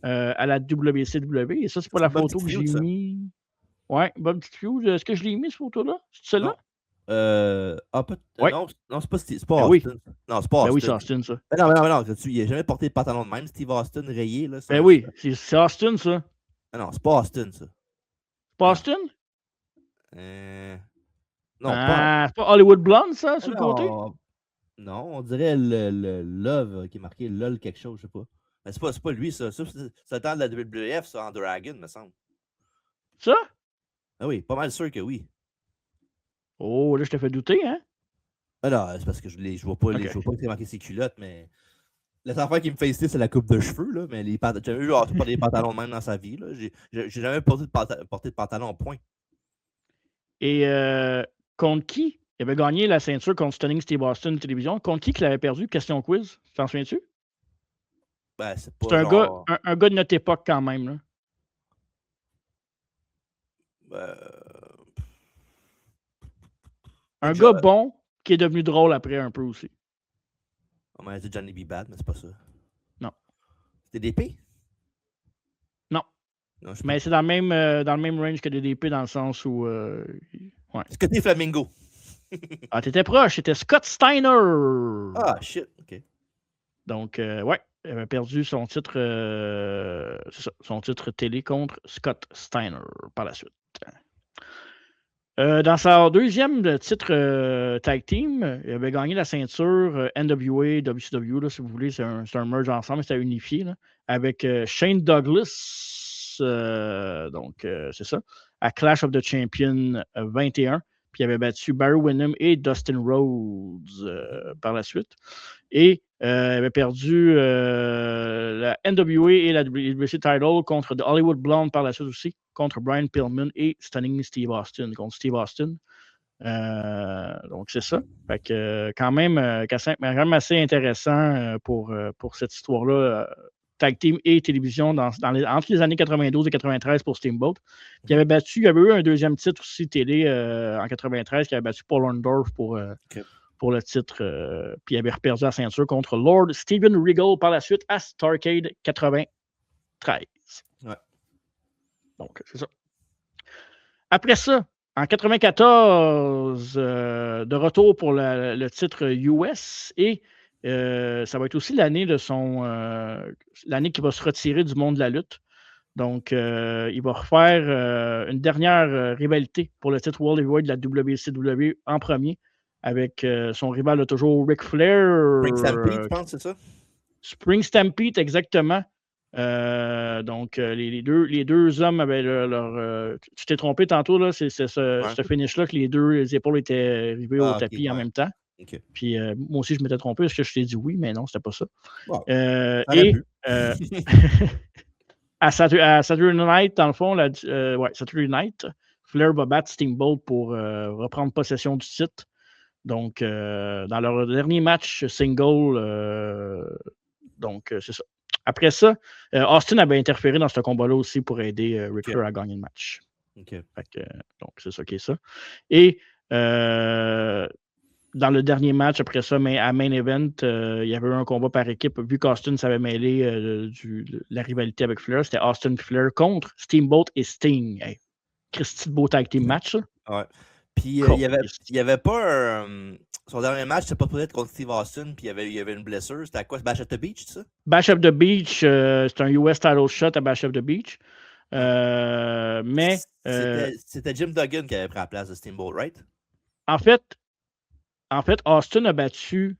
à la WCW. Et ça, c'est pas la photo que j'ai mis. Ouais, bonne petite feud. Est-ce que je l'ai mis, cette photo-là? C'est celle-là? Ouais. Non, c'est pas Austin. Oui. Non, c'est pas Austin. Ben oui, c'est Austin, ça. Mais non, il n'a jamais porté de pantalon de même. Steve Austin rayé. Là, ben oui, c'est Austin, ça. Non, c'est pas Austin, ça. C'est pas Austin? Non, c'est pas Hollywood Blonde, ça, sur le côté? Non, on dirait le Love qui est marqué LOL quelque chose, je sais pas. Mais c'est pas lui, ça. Ça, c'est le temps de la WWF, ça, en Dragon, me semble. Ça? Ah oui, pas mal sûr que oui. Oh, là, je te fais douter, hein? Ah non, c'est parce que je vois pas Ok. je vois pas que c'est marqué ses culottes, mais. La seule affaire qui me fait hésiter, c'est la coupe de cheveux, là. Mais j'ai jamais vu pas des pantalons de même dans sa vie, là. J'ai jamais porté de pantalon en point. Et contre qui? Il avait gagné la ceinture contre Stunning Steve Austin de télévision. Contre qui qu'il avait perdu? Question quiz. T'en souviens-tu? Ben, c'est C'est pas un gars, genre. un gars de notre époque quand même. Là. Un gars bon qui est devenu drôle après un peu aussi. On m'a dit Johnny B. Bad, mais c'est pas ça. Non. C'était DP? Non. Non, je sais Mais pas. c'est dans le même range que DDP dans le sens où. Ouais. Scotty Flamingo. Ah, t'étais proche, c'était Scott Steiner. Ah, shit, ok. Donc, ouais, il avait perdu son titre, c'est ça, son titre télé contre Scott Steiner par la suite. Dans sa deuxième titre tag team, il avait gagné la ceinture NWA, WCW, là, si vous voulez, c'est un merge ensemble, c'était unifié, là, avec Shane Douglas, donc c'est ça, à Clash of the Champions 21, puis il avait battu Barry Windham et Dustin Rhodes par la suite. Et il avait perdu la NWA et la WC title contre The Hollywood Blonde par la suite aussi, contre Brian Pillman et Stunning Steve Austin, contre Steve Austin. Donc, c'est ça. Fait que, quand même assez intéressant pour cette histoire-là. Tag team et télévision entre les années 92 et 93 pour Steamboat. Puis il y avait eu un deuxième titre aussi télé en 93 qui avait battu Paul Orndorff pour le titre. Puis il avait reperdu la ceinture contre Lord Steven Regal par la suite à Starrcade 93. Ouais. Donc, c'est ça. Après ça, en 94, de retour pour le titre US et ça va être aussi l'année de l'année qu'il va se retirer du monde de la lutte. Donc, il va refaire une dernière rivalité pour le titre World Heavyweight de la WCW en premier avec son rival toujours Ric Flair. Spring Stampede, je pense, c'est ça? Spring Stampede, exactement. Donc, les deux hommes avaient leur. Tu t'es trompé tantôt, là. C'est ce finish-là que les épaules étaient arrivées au tapis en même temps. Okay. Puis moi aussi, je m'étais trompé parce que je t'ai dit oui, mais non, c'était pas ça. Wow. Et à Saturday Night, dans le fond, Saturday Night, Flair va battre Steamboat pour reprendre possession du titre. Donc, dans leur dernier match single, donc c'est ça. Après ça, Austin avait interféré dans ce combat-là aussi pour aider Ric Flair à gagner le match. Okay. Donc, c'est ça qui est ça. Et dans le dernier match, après ça, mais à Main Event, il y avait eu un combat par équipe. Vu qu'Austin s'avait mêlé de la rivalité avec Flair, c'était Austin Flair contre Steamboat et Sting. Hey, Christy de beau tag team match, ça. Ouais. Puis il y avait pas son dernier match, c'était pas peut-être contre Steve Austin, puis il y avait une blessure. C'était à quoi? Bash at the Beach, ça? Bash at the Beach, c'est un US title shot à Bash at the Beach. Mais. C'était Jim Duggan qui avait pris la place de Steamboat, right? En fait, Austin a battu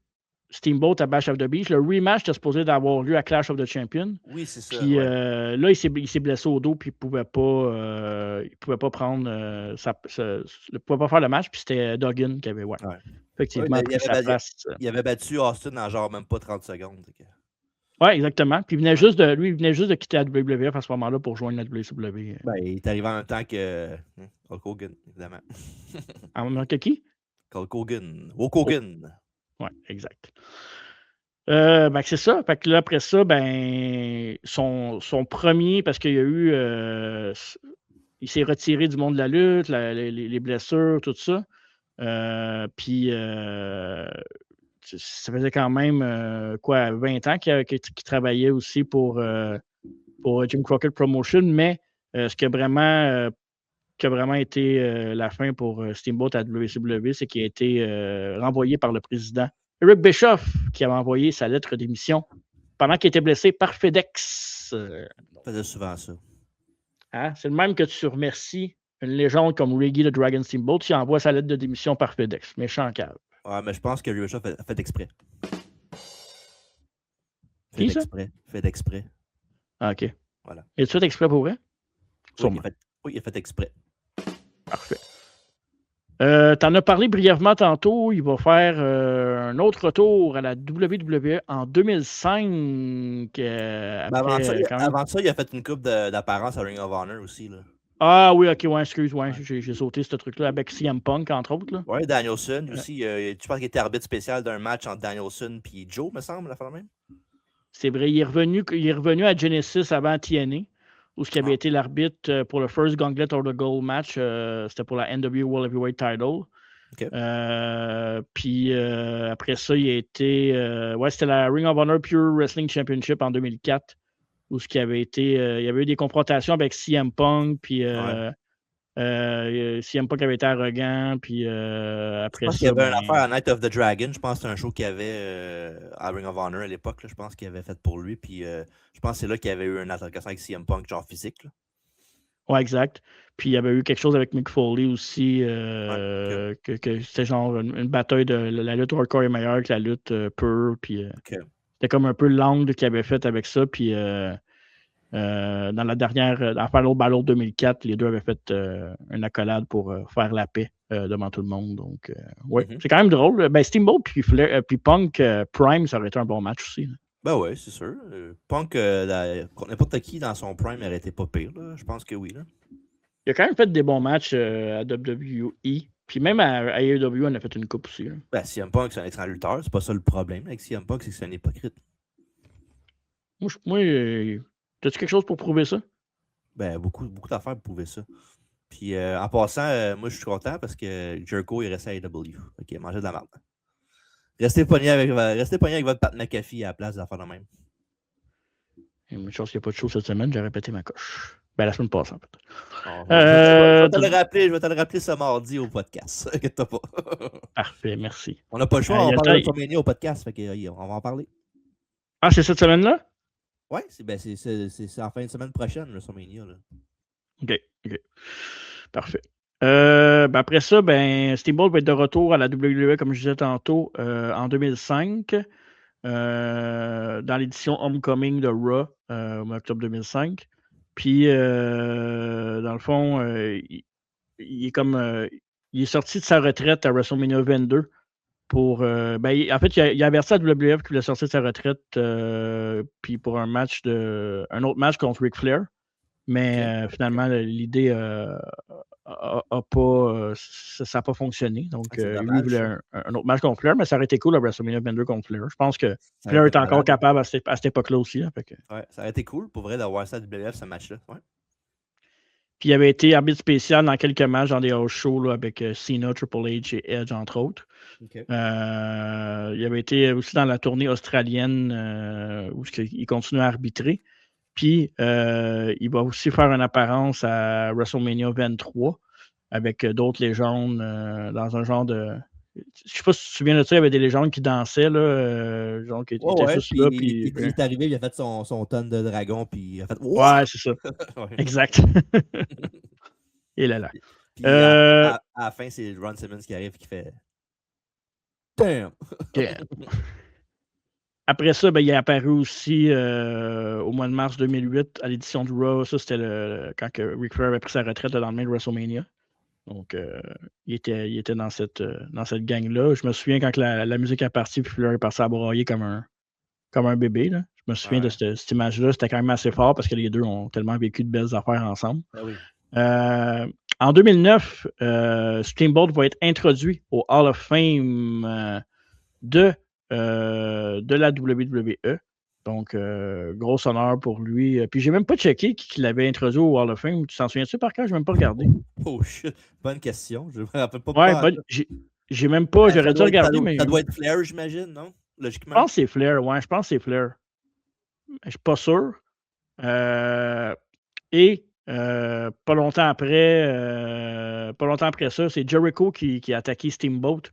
Steamboat à Bash of the Beach. Le rematch était supposé d'avoir lieu à Clash of the Champions. Oui, c'est ça. Puis là, il s'est blessé au dos, puis il pouvait pas prendre il pouvait pas faire le match, puis c'était Duggan qui avait effectivement pris sa place. Il avait battu Austin en genre même pas 30 secondes. Oui, exactement. Puis il venait juste de quitter la WWF à ce moment-là pour joindre la WCW. Ben, il est arrivé en même temps que Hulk Hogan, évidemment. En même temps que qui? Hulk Hogan. Hulk Hogan. Oui, exact. C'est ça. Fait que là, après ça, son premier, parce qu'il y a eu. Il s'est retiré du monde de la lutte, les blessures, tout ça. Puis ça faisait quand même 20 ans qu'il travaillait aussi pour Jim Crockett Promotion, mais ce qui a vraiment été la fin pour Steamboat à WCW, c'est qu'il a été renvoyé par le président Eric Bischoff, qui avait envoyé sa lettre d'émission pendant qu'il était blessé par FedEx. Il faisait souvent ça. Hein? C'est le même que tu remercies une légende comme Reggie the Dragon Steamboat, qui envoie sa lettre de démission par FedEx. Méchant cave. Ouais, mais je pense que Ricochet a fait exprès. Qui, ça? Fait exprès. Ah, OK. Voilà. Et tu fait exprès pour vrai? Oui, il a fait exprès. Parfait. T'en as parlé brièvement tantôt. Il va faire un autre retour à la WWE en 2005. Avant ça, il a fait une coupe d'apparence à Ring of Honor aussi. Là. Ah oui, ok, ouais, excuse, ouais, j'ai sauté ce truc-là avec CM Punk, entre autres. Là. Ouais, Danielson aussi. Tu penses qu'il était arbitre spécial d'un match entre Danielson et Joe, me semble, la fin même? C'est vrai, il est revenu à Genesis avant TNA, où ce qui avait été l'arbitre pour le First Gauntlet or the Gold match. C'était pour la NW World Heavyweight Title. Okay. Puis après ça, il a été. C'était la Ring of Honor Pure Wrestling Championship en 2004, où ce qui avait été. Il y avait eu des confrontations avec CM Punk, puis CM Punk avait été arrogant, puis après ça. Je pense qu'il y avait une affaire à Night of the Dragon. Je pense que c'était un show qu'il y avait à Ring of Honor à l'époque. Je pense qu'il avait fait pour lui. Puis je pense que c'est là qu'il y avait eu une altercation avec CM Punk, genre physique. Là. Ouais, exact. Puis il y avait eu quelque chose avec Mick Foley aussi, que c'était genre une bataille de la lutte hardcore est meilleure que la lutte pure. Puis c'était comme un peu l'angle qu'il avait fait avec ça. Puis dans la dernière, dans Final Battle 2004, les deux avaient fait une accolade pour faire la paix devant tout le monde. Donc, c'est quand même drôle. Ben, Steamboat puis Punk Prime, ça aurait été un bon match aussi. Là. Ben oui, c'est sûr. Punk, n'importe qui dans son Prime n'aurait été pas pire. Là. Je pense que oui. Là. Il a quand même fait des bons matchs à WWE. Puis même à AEW, on a fait une coupe aussi. Là. Ben, CM Punk, c'est un excellent lutteur. C'est pas ça le problème avec CM Punk, c'est que c'est un hypocrite. Moi t'as-tu quelque chose pour prouver ça? Ben, beaucoup d'affaires pour prouver ça. Puis en passant, moi je suis content parce que Jericho est resté à AEW. Ok, mangez de la merde. Restez pogné avec votre Pat McAfee à la place d'affaires de même. Une chance qu'il n'y a pas de show cette semaine, j'ai répété ma coche. Ben, la semaine passée, en fait. Je vais te le rappeler ce mardi au podcast. Inquiète-toi pas. Parfait, merci. On n'a pas le choix, on parle de WrestleMania au podcast, fait que, on va en parler. Ah, c'est cette semaine-là? Ouais, c'est en fin de semaine prochaine, WrestleMania. Là. OK. Parfait. Après ça, Steamboat va être de retour à la WWE, comme je disais tantôt, en 2005, dans l'édition Homecoming de Raw, au octobre 2005. Puis, dans le fond, il est sorti de sa retraite à WrestleMania 22 pour. En fait, il a averti à WWF qu'il voulait sortir de sa retraite puis pour un autre match contre Ric Flair. Mais finalement, l'idée ça n'a pas fonctionné. Donc, lui, il voulait un autre match contre Flair, mais ça aurait été cool à WrestleMania 22 contre Flair. Je pense que Flair est encore capable à cette époque-là aussi. Hein, ouais, ça aurait été cool pour vrai d'avoir ça à WWF, ce match-là. Ouais. Puis il avait été arbitre spécial dans quelques matchs dans des house shows là, avec Cena, Triple H et Edge, entre autres. Okay. Il avait été aussi dans la tournée australienne où il continue à arbitrer. Puis, il va aussi faire une apparence à WrestleMania 23 avec d'autres légendes dans un genre de... Je ne sais pas si tu te souviens de ça, il y avait des légendes qui dansaient, là, genre qui étaient juste là. Puis, il est arrivé, il a fait son tonne de dragon, puis il a fait... Ouais, c'est ça. Exact. Et là. Puis à la fin, c'est Ron Simmons qui arrive et qui fait... Damn! Après ça, il est apparu aussi au mois de mars 2008 à l'édition du Raw. Ça, c'était quand Ric Flair avait pris sa retraite le lendemain de WrestleMania. Donc, il était dans cette gang-là. Je me souviens quand la musique est partie, puis Flair est parti à broyer comme un bébé. Là. Je me souviens de cette image-là. C'était quand même assez fort parce que les deux ont tellement vécu de belles affaires ensemble. Ah oui. En 2009, Steamboat va être introduit au Hall of Fame de la WWE. Donc, gros honneur pour lui. Puis, j'ai même pas checké qui l'avait introduit au Hall of Fame. Tu t'en souviens-tu par cœur? Je n'ai même pas regardé. Oh shit, bonne question. Je me rappelle pas. Ouais, j'ai même pas. J'aurais dû regarder, mais. Ça doit être Flair, j'imagine, non? Logiquement. Je pense que c'est Flair. Ouais, je pense que c'est Flair. Je suis pas sûr. Et pas longtemps après ça, c'est Jericho qui a attaqué Steamboat.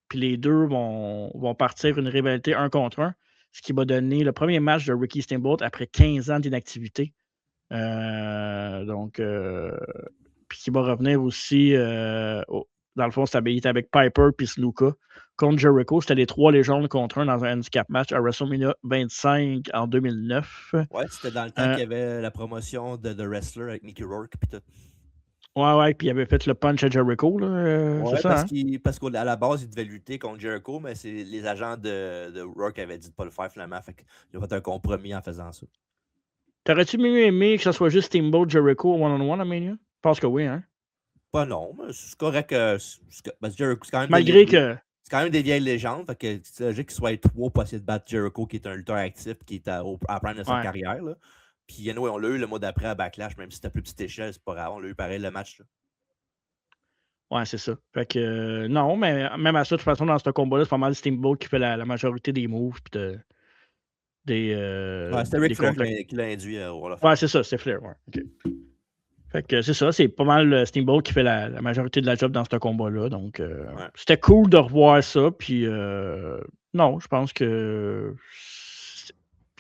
Puis les deux vont partir une rivalité 1 contre 1, ce qui va donner le premier match de Ricky Steamboat après 15 ans d'inactivité. Puis qui va revenir aussi dans Dans le fond, il était avec Piper puis Snuka. Contre Jericho, c'était les 3 légendes contre 1 dans un handicap match à WrestleMania 25 en 2009. Ouais, c'était dans le temps qu'il y avait la promotion de The Wrestler avec Mickey Rourke et tout. Ouais, puis il avait fait le punch à Jericho, là, c'est ça, parce qu'à la base, il devait lutter contre Jericho, mais c'est les agents de Rourke avaient dit de ne pas le faire finalement. Fait qu'il a fait un compromis en faisant ça. T'aurais-tu mieux aimé que ce soit juste Steamboat Jericho one-on-one à Mania? Je pense que oui, hein? Pas non, mais c'est correct. Jericho, c'est quand même Malgré que... C'est quand même des vieilles légendes, fait que c'est logique qu'il soit 3 pour essayer de battre Jericho, qui est un lutteur actif, qui est à la prime de sa carrière. Là. Puis anyway, on l'a eu le mois d'après à Backlash, même si c'était à plus petite échelle, c'est pas grave, on l'a eu pareil le match. Là. Ouais, c'est ça. Fait que non, mais même à ça, de toute façon, dans ce combat-là, c'est pas mal Steamboat qui fait la majorité des moves. Puis c'était Ric Flair qui l'a induit au Hall of Fame. Ouais, c'est ça, c'est Flair. Ouais. Okay. Fait que c'est ça, c'est pas mal Steamboat qui fait la majorité de la job dans ce combat-là. Donc, c'était cool de revoir ça. Puis, non, je pense que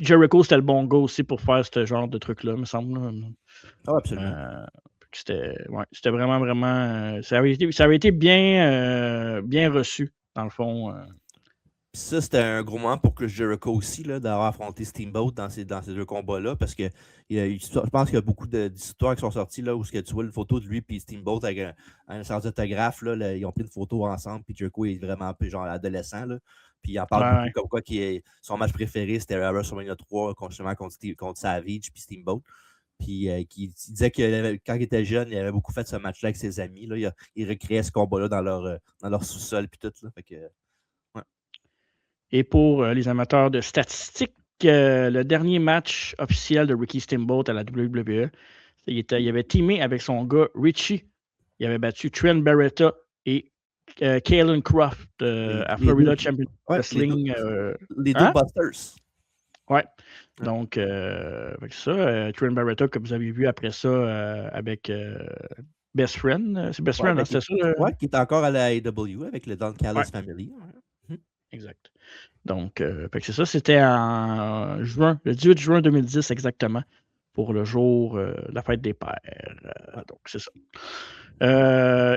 Jericho, c'était le bon gars aussi pour faire ce genre de truc-là, me semble. Ah, absolument. C'était vraiment. Ça avait été bien reçu, dans le fond. Puis ça, c'était un gros moment pour Chris Jericho aussi, d'avoir affronté Steamboat dans ces 2 combats-là, parce que je pense qu'il y a beaucoup d'histoires qui sont sorties là, où tu vois une photo de lui et Steamboat avec un sens d'autographe. Ils ont pris une photo ensemble, puis Jericho est vraiment un peu genre adolescent. Là, puis il en parle beaucoup comme quoi son match préféré, c'était à WrestleMania 3 contre Savage puis Steamboat. Puis il disait que quand il était jeune, il avait beaucoup fait ce match-là avec ses amis. Là, il recréait ce combat-là dans leur sous-sol puis tout. Là, fait que, Et pour les amateurs de statistiques, le dernier match officiel de Ricky Steamboat à la WWE, il avait teamé avec son gars Richie. Il avait battu Trent Beretta et Kalen Croft à Florida Championship Wrestling. Les deux Busters. Ouais. Donc, ça, Trent Beretta, comme vous avez vu après ça, avec Best Friend. C'est Best Friend, hein, c'était ça? Oui, qui est encore à la AEW avec le Don Callis Family. Exact. Donc, c'est ça, c'était en juin, le 18 juin 2010 exactement, pour le jour de la fête des pères. Donc, c'est ça.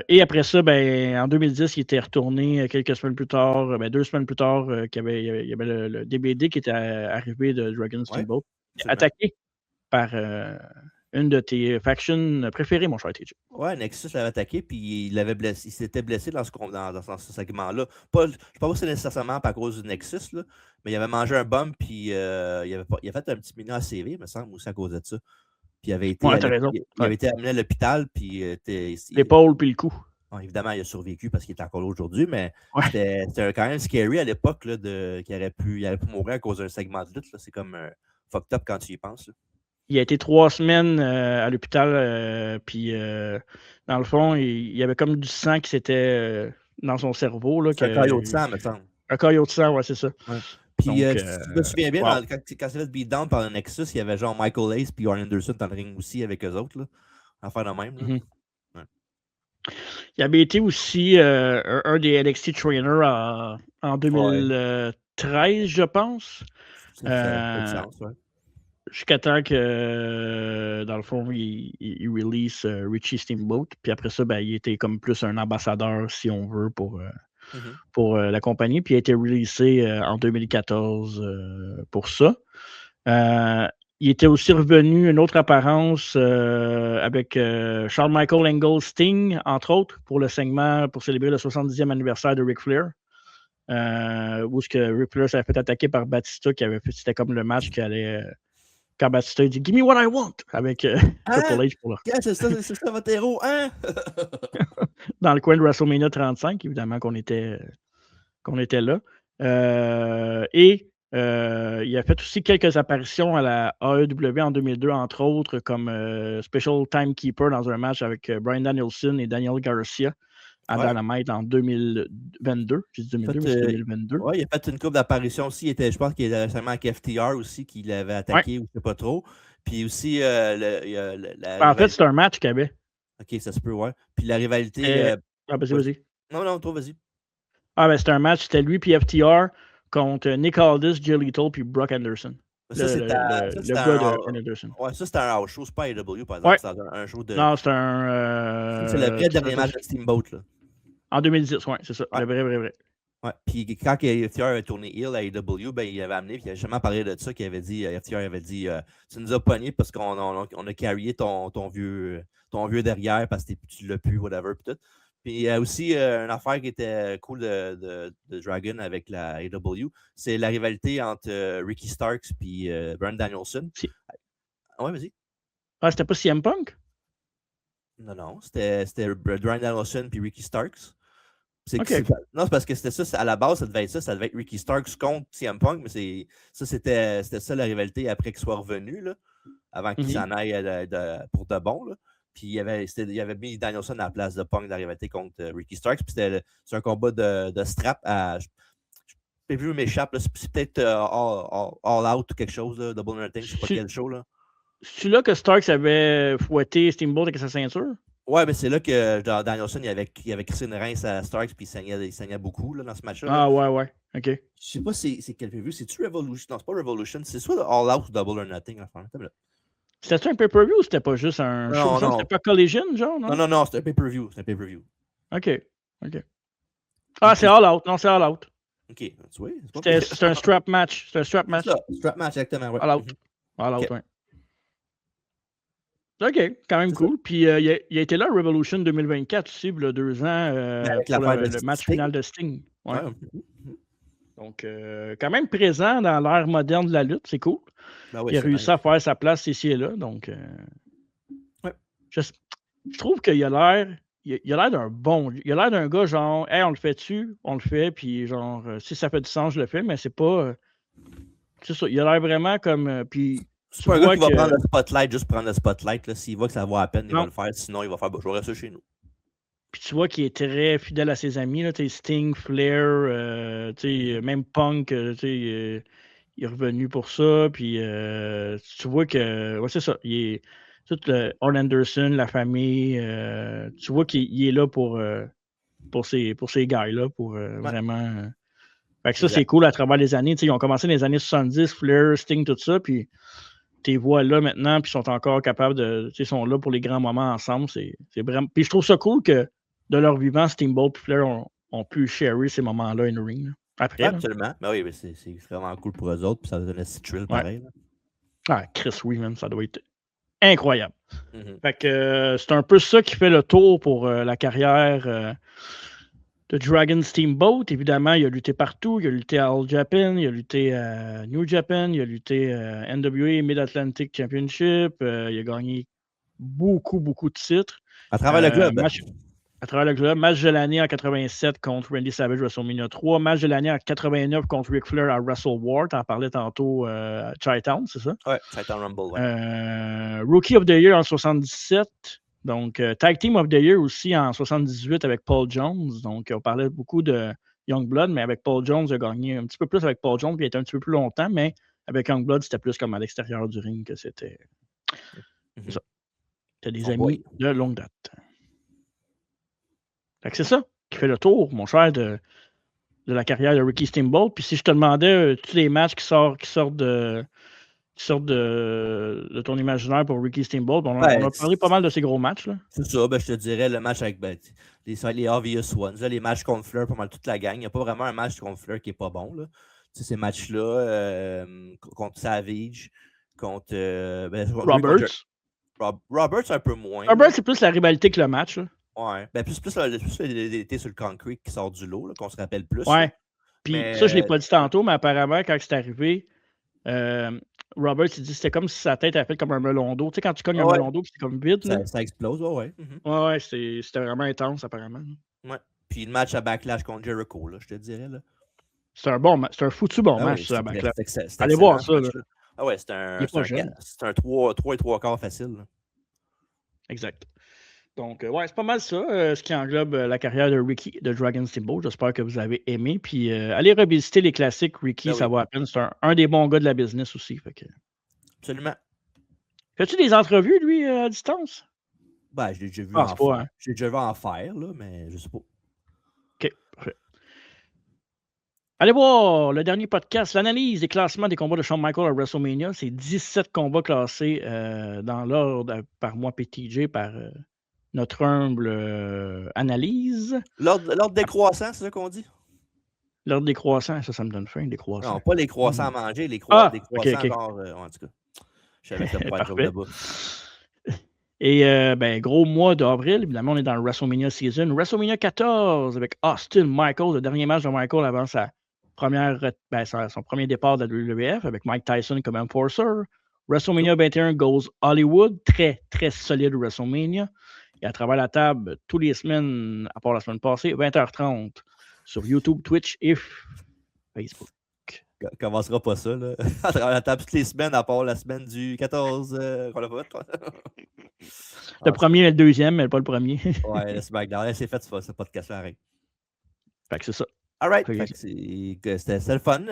Et après ça, en 2010, il était retourné quelques semaines plus tard, 2 semaines plus tard, il y avait le DBD qui était arrivé de Dragon Steamboat, attaqué par une de tes factions préférées, mon cher TJ. Ouais, Nexus l'avait attaqué, puis il s'était blessé dans ce segment-là. Je ne sais pas si c'est nécessairement à cause du Nexus, là, mais il avait mangé un bump, puis il a fait un petit mini ACV, me semble, aussi à cause de ça. Puis il avait été, avait été amené à l'hôpital, puis l'épaule puis le cou. Bon, évidemment, il a survécu parce qu'il est encore là aujourd'hui, mais c'était quand même scary à l'époque qu'il aurait pu mourir à cause d'un segment de lutte. C'est comme fucked up quand tu y penses. Là. Il a été 3 semaines à l'hôpital, puis dans le fond, il y avait comme du sang qui s'était dans son cerveau. Là, c'est un caillot de sang, me semble. Un caillot de sang, ouais, c'est ça. Ouais. Puis, je me souviens bien, quand il s'est fait beatdown par le Nexus, il y avait genre Michael Hayes et Arn Anderson dans le ring aussi avec eux autres. Là. Affaire de même. Là. Il avait été aussi un des NXT trainers en 2013, je pense. Ça fait sens, jusqu'à temps que, dans le fond, il release Richie Steamboat. Puis après ça, il était comme plus un ambassadeur, si on veut, pour la compagnie. Puis il a été releasé en 2014 pour ça. Il était aussi revenu une autre apparence avec Shawn Michael Angle Sting, entre autres, pour le segment pour célébrer le 70e anniversaire de Ric Flair. Où est-ce que Ric Flair s'avait fait attaquer par Batista, c'était comme le match qui allait. Quand Batista dit Give me what I want avec Triple H pour leur. C'est ça votre héros, hein? Dans le coin de WrestleMania 35, évidemment qu'on était là. Et il a fait aussi quelques apparitions à la AEW en 2002, entre autres, comme Special Timekeeper dans un match avec Bryan Danielson et Daniel Garcia à Dynamite en 2022. J'ai dit 2002, mais c'est 2022. Oui, il a fait une couple d'apparitions aussi. Je pense qu'il était récemment avec FTR aussi, qu'il avait attaqué, ou je ne sais pas trop. Puis aussi, en fait, c'est un match qu'il y avait. OK, ça se peut, ouais. Puis la rivalité... vas-y. Non, toi, vas-y. C'était un match, c'était lui puis FTR contre Nick Aldis, Jay Lethal puis Brock Anderson. Le gars de Anderson. Ouais, ça, c'était un house show, c'est pas AEW, par exemple. C'est un show de... Non, c'est un... c'est le vrai dernier match de Steamboat, là. En 2010, ouais, c'est ça. Ouais. Le vrai. Ouais. Puis quand FTR a tourné Hill à AEW, ben, il avait amené, puis il avait jamais parlé de ça, qu'il avait dit, FTR avait dit, tu nous as pogné parce qu'on a carryé ton vieux derrière parce que tu l'as pu, whatever, puis tout. Puis il y a aussi une affaire qui était cool de Dragon avec la AEW, c'est la rivalité entre Ricky Starks et Bryan Danielson. Ouais, vas-y. Ah, c'était pas CM Punk? Non, c'était Bryan Danielson puis Ricky Starks. Okay. Non, c'est parce que c'était ça, à la base, ça devait être Ricky Starks contre CM Punk, mais c'était ça la rivalité après qu'il soit revenu, là, avant qu'il s'en aille pour de bon. Là. Puis il avait mis Danielson à la place de Punk dans la rivalité contre Ricky Starks. Puis c'est un combat de strap à. Je plus m'échappe, c'est peut-être all Out ou quelque chose, là, Double or Nothing, je sais pas quel show. Là. C'est là que Starks avait fouetté Steamboat avec sa ceinture? Ouais, mais c'est là que Danielson il avait crissé une rince à Starks puis il saignait beaucoup là, dans ce match-là. Ah ouais, ok. Je sais pas c'est quel pay-per-view. C'est-tu Revolution? Non, c'est pas Revolution. C'est soit All Out ou Double or Nothing. C'était un pay-per-view ou c'était pas juste un show? Non. C'était pas Collision, genre? Non, c'était un pay-per-view. Ok. Ah, c'est All Out. Non, c'est All Out. Ok, tu vois. C'était un strap match. C'était un strap match. Strap match, exactement. Ouais. All Out. All Out, ouais. OK, quand même cool. Puis il a été là à Revolution 2024 aussi, il y a 2 ans, pour le match final de Sting. Ouais. Donc, quand même présent dans l'ère moderne de la lutte, c'est cool. Ben oui, il a réussi à faire sa place ici et là. Donc, je trouve qu'il a l'air d'un bon. Il a l'air d'un gars genre, hey, on le fait-tu? On le fait, puis genre, si ça fait du sens, je le fais, mais c'est pas. C'est ça, il a l'air vraiment comme. Puis. C'est pas un gars qui va prendre le spotlight, juste prendre le spotlight. Là, s'il voit que ça vaut la peine, il va le faire. Sinon, il va faire, je vais rester chez nous. Puis tu vois qu'il est très fidèle à ses amis. Là, Sting, Flair, même Punk, il est revenu pour ça. Puis tu vois que, ouais, c'est ça. Il est tout Arn Anderson, la famille. Tu vois qu'il est là pour ces gars-là, pour vraiment. Fait que ça, c'est cool à travers les années. Ils ont commencé dans les années 70, Flair, Sting, tout ça. Puis tes voix là maintenant, puis sont encore capables de. Ils sont là pour les grands moments ensemble. C'est vraiment. Puis je trouve ça cool que de leur vivant, Steamboat et Flair ont pu sharer ces moments-là in ring. Là. Après. Absolument. Ben oui, mais c'est vraiment cool pour eux autres, puis ça donne un thrill pareil. Là. Ah, Chris, oui, man, ça doit être incroyable. Fait que c'est un peu ça qui fait le tour pour la carrière de Dragon Steamboat. Évidemment, il a lutté partout. Il a lutté à All Japan, il a lutté à New Japan, il a lutté à NWA Mid-Atlantic Championship. Il a gagné beaucoup de titres. À travers le club. À travers le club. Match de l'année en 87 contre Randy Savage, WrestleMania 3. Match de l'année en 89 contre Ric Flair à Wrestle War. Tu en parlais tantôt à Chi-Town, c'est ça? Ouais, Chi-Town Rumble. Ouais. Rookie of the Year en 77. Donc, Tag Team of the Year aussi en 78 avec Paul Jones. Donc, on parlait beaucoup de Youngblood, mais avec Paul Jones, il a gagné un petit peu plus avec Paul Jones, puis il a été un petit peu plus longtemps, mais avec Youngblood, c'était plus comme à l'extérieur du ring que c'était. C'est ça. C'était des amis de longue date. Fait que c'est ça qui fait le tour, mon cher, de la carrière de Ricky Steamboat. Puis si je te demandais tous les matchs qui sortent de ton imaginaire pour Ricky Steamboat, on a parlé pas mal de ces gros matchs. Là. C'est ça, je te dirais le match avec les Obvious Ones, là, les matchs contre Flair, pas mal toute la gang. Il n'y a pas vraiment un match contre Flair qui n'est pas bon. Là. Ces matchs-là, contre Savage, contre Roberts. Roberts, un peu moins. Roberts, c'est plus la rivalité que le match. Là. Ouais. Plus l'été sur le concrete qui sort du lot, là, qu'on se rappelle plus. Ouais. Puis ça, je ne l'ai pas dit tantôt, mais apparemment, quand c'est arrivé, Roberts, il dit que c'était comme si sa tête avait fait comme un melon d'eau. Tu sais, quand tu cognes un melon d'eau, c'est comme vide. Ça explose, ouais. Ouais, c'était vraiment intense, apparemment. Ouais. Puis le match à Backlash contre Jericho, là, je te dirais. Là. C'est un bon match. C'est un foutu bon match, ça, à Backlash. Allez voir ça. Là. Ah ouais, c'est un 3 et 3 quarts facile. Là. Exact. Donc, ouais, c'est pas mal ça, ce qui englobe la carrière de Ricky de Dragon Steamboat. J'espère que vous avez aimé. Puis, allez revisiter les classiques. Ricky, ça vaut la peine. C'est un des bons gars de la business aussi. Fait que... Absolument. Fais-tu des entrevues, lui, à distance? Ben, je l'ai déjà vu J'ai déjà vu en faire, là, mais je sais pas. OK, parfait. Allez voir le dernier podcast, l'analyse des classements des combats de Shawn Michaels à WrestleMania. C'est 17 combats classés dans l'ordre par moi, PTJ, par notre humble analyse. L'ordre décroissant, c'est ça qu'on dit? L'ordre des croissants, ça me donne faim, des croissants. Non, pas les croissants à manger, les Ah, des croissants ok. genre... en tout cas, je savais que c'était pas un joke Parfait. là-bas. Et gros mois d'avril, évidemment, on est dans le WrestleMania Season. WrestleMania 14 avec Austin Michaels, le dernier match de Michael avant son premier départ de la WWF avec Mike Tyson comme enforcer. WrestleMania 21 goes Hollywood, très, très solide WrestleMania. Et à travers la table, tous les semaines, à part la semaine passée, 20h30 sur YouTube, Twitch et Facebook. Commencera pas ça, là. À travers la table toutes les semaines, à part la semaine du 14 qu'on a pas fait. Le premier et le deuxième, mais pas le premier. Ouais, le SmackDown. C'est fait, ce podcast-là, arrête. Fait que c'est ça. All right. C'était le fun.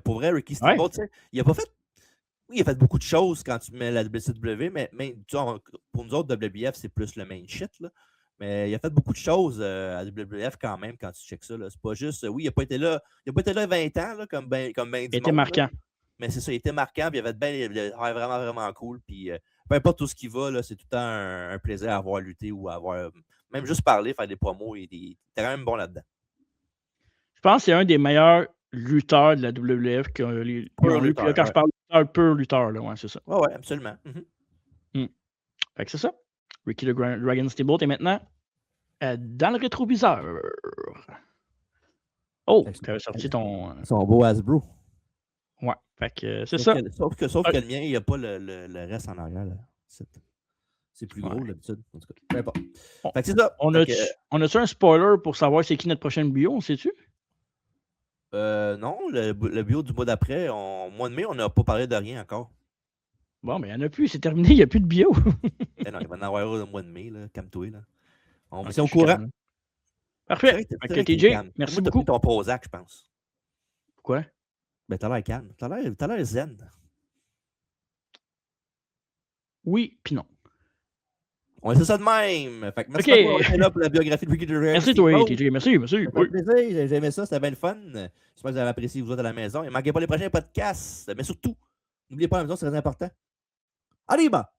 Pour vrai, Ricky Steamboat, tu sais, il a pas fait... Oui, il a fait beaucoup de choses quand tu mets la WCW, mais tu vois, pour nous autres, WWF, c'est plus le main shit, là. Mais il a fait beaucoup de choses à WWF quand même quand tu checkes ça. C'est pas juste. Oui, il n'a pas été là. Il n'a pas été là 20 ans, là, comme ben Il était marquant. Là. Mais c'est ça, il était marquant, puis il avait vraiment, vraiment cool. Puis peu importe tout ce qui va, là, c'est tout le temps un plaisir à avoir lutté ou à avoir. Même juste parler, faire des promos, il était quand même bon là-dedans. Je pense que c'est un des meilleurs lutteurs de la WWF qui ont eu. Puis là, quand je parle de pur lutteur, là, ouais, c'est ça. Ouais, absolument. Fait que c'est ça. Ricky the Dragon Steamboat est maintenant dans le rétroviseur. Oh, tu avais sorti ton. Son beau Hasbro. Ouais, fait que c'est ça. Sauf que le mien, il n'y a pas le reste en arrière. C'est plus gros d'habitude. En tout cas, peu importe. Fait que c'est ça. On a-tu un spoiler pour savoir c'est qui notre prochaine bio, sais-tu? Non, le bio du mois d'après, au mois de mai, on n'a pas parlé de rien encore. Bon, mais il n'y en a plus, c'est terminé, il n'y a plus de bio. Non, il va en avoir au mois de mai, là, calme-toi. Là. On va au courant. Parfait. Ok, TJ, merci beaucoup. T'as pris ton Prozac, je pense. Pourquoi? Ben, t'as l'air calme. T'as l'air zen. Oui, puis non. On essaie ça de même. Fait que merci d'avoir été là pour la biographie de Ricky Dragon. Merci toi, TJ. Merci. Ça fait plaisir. J'ai aimé ça, c'était bien le fun. J'espère que vous avez apprécié vous autres à la maison. Et ne manquez pas les prochains podcasts. Mais surtout, n'oubliez pas la maison, c'est très important. Allez, bah!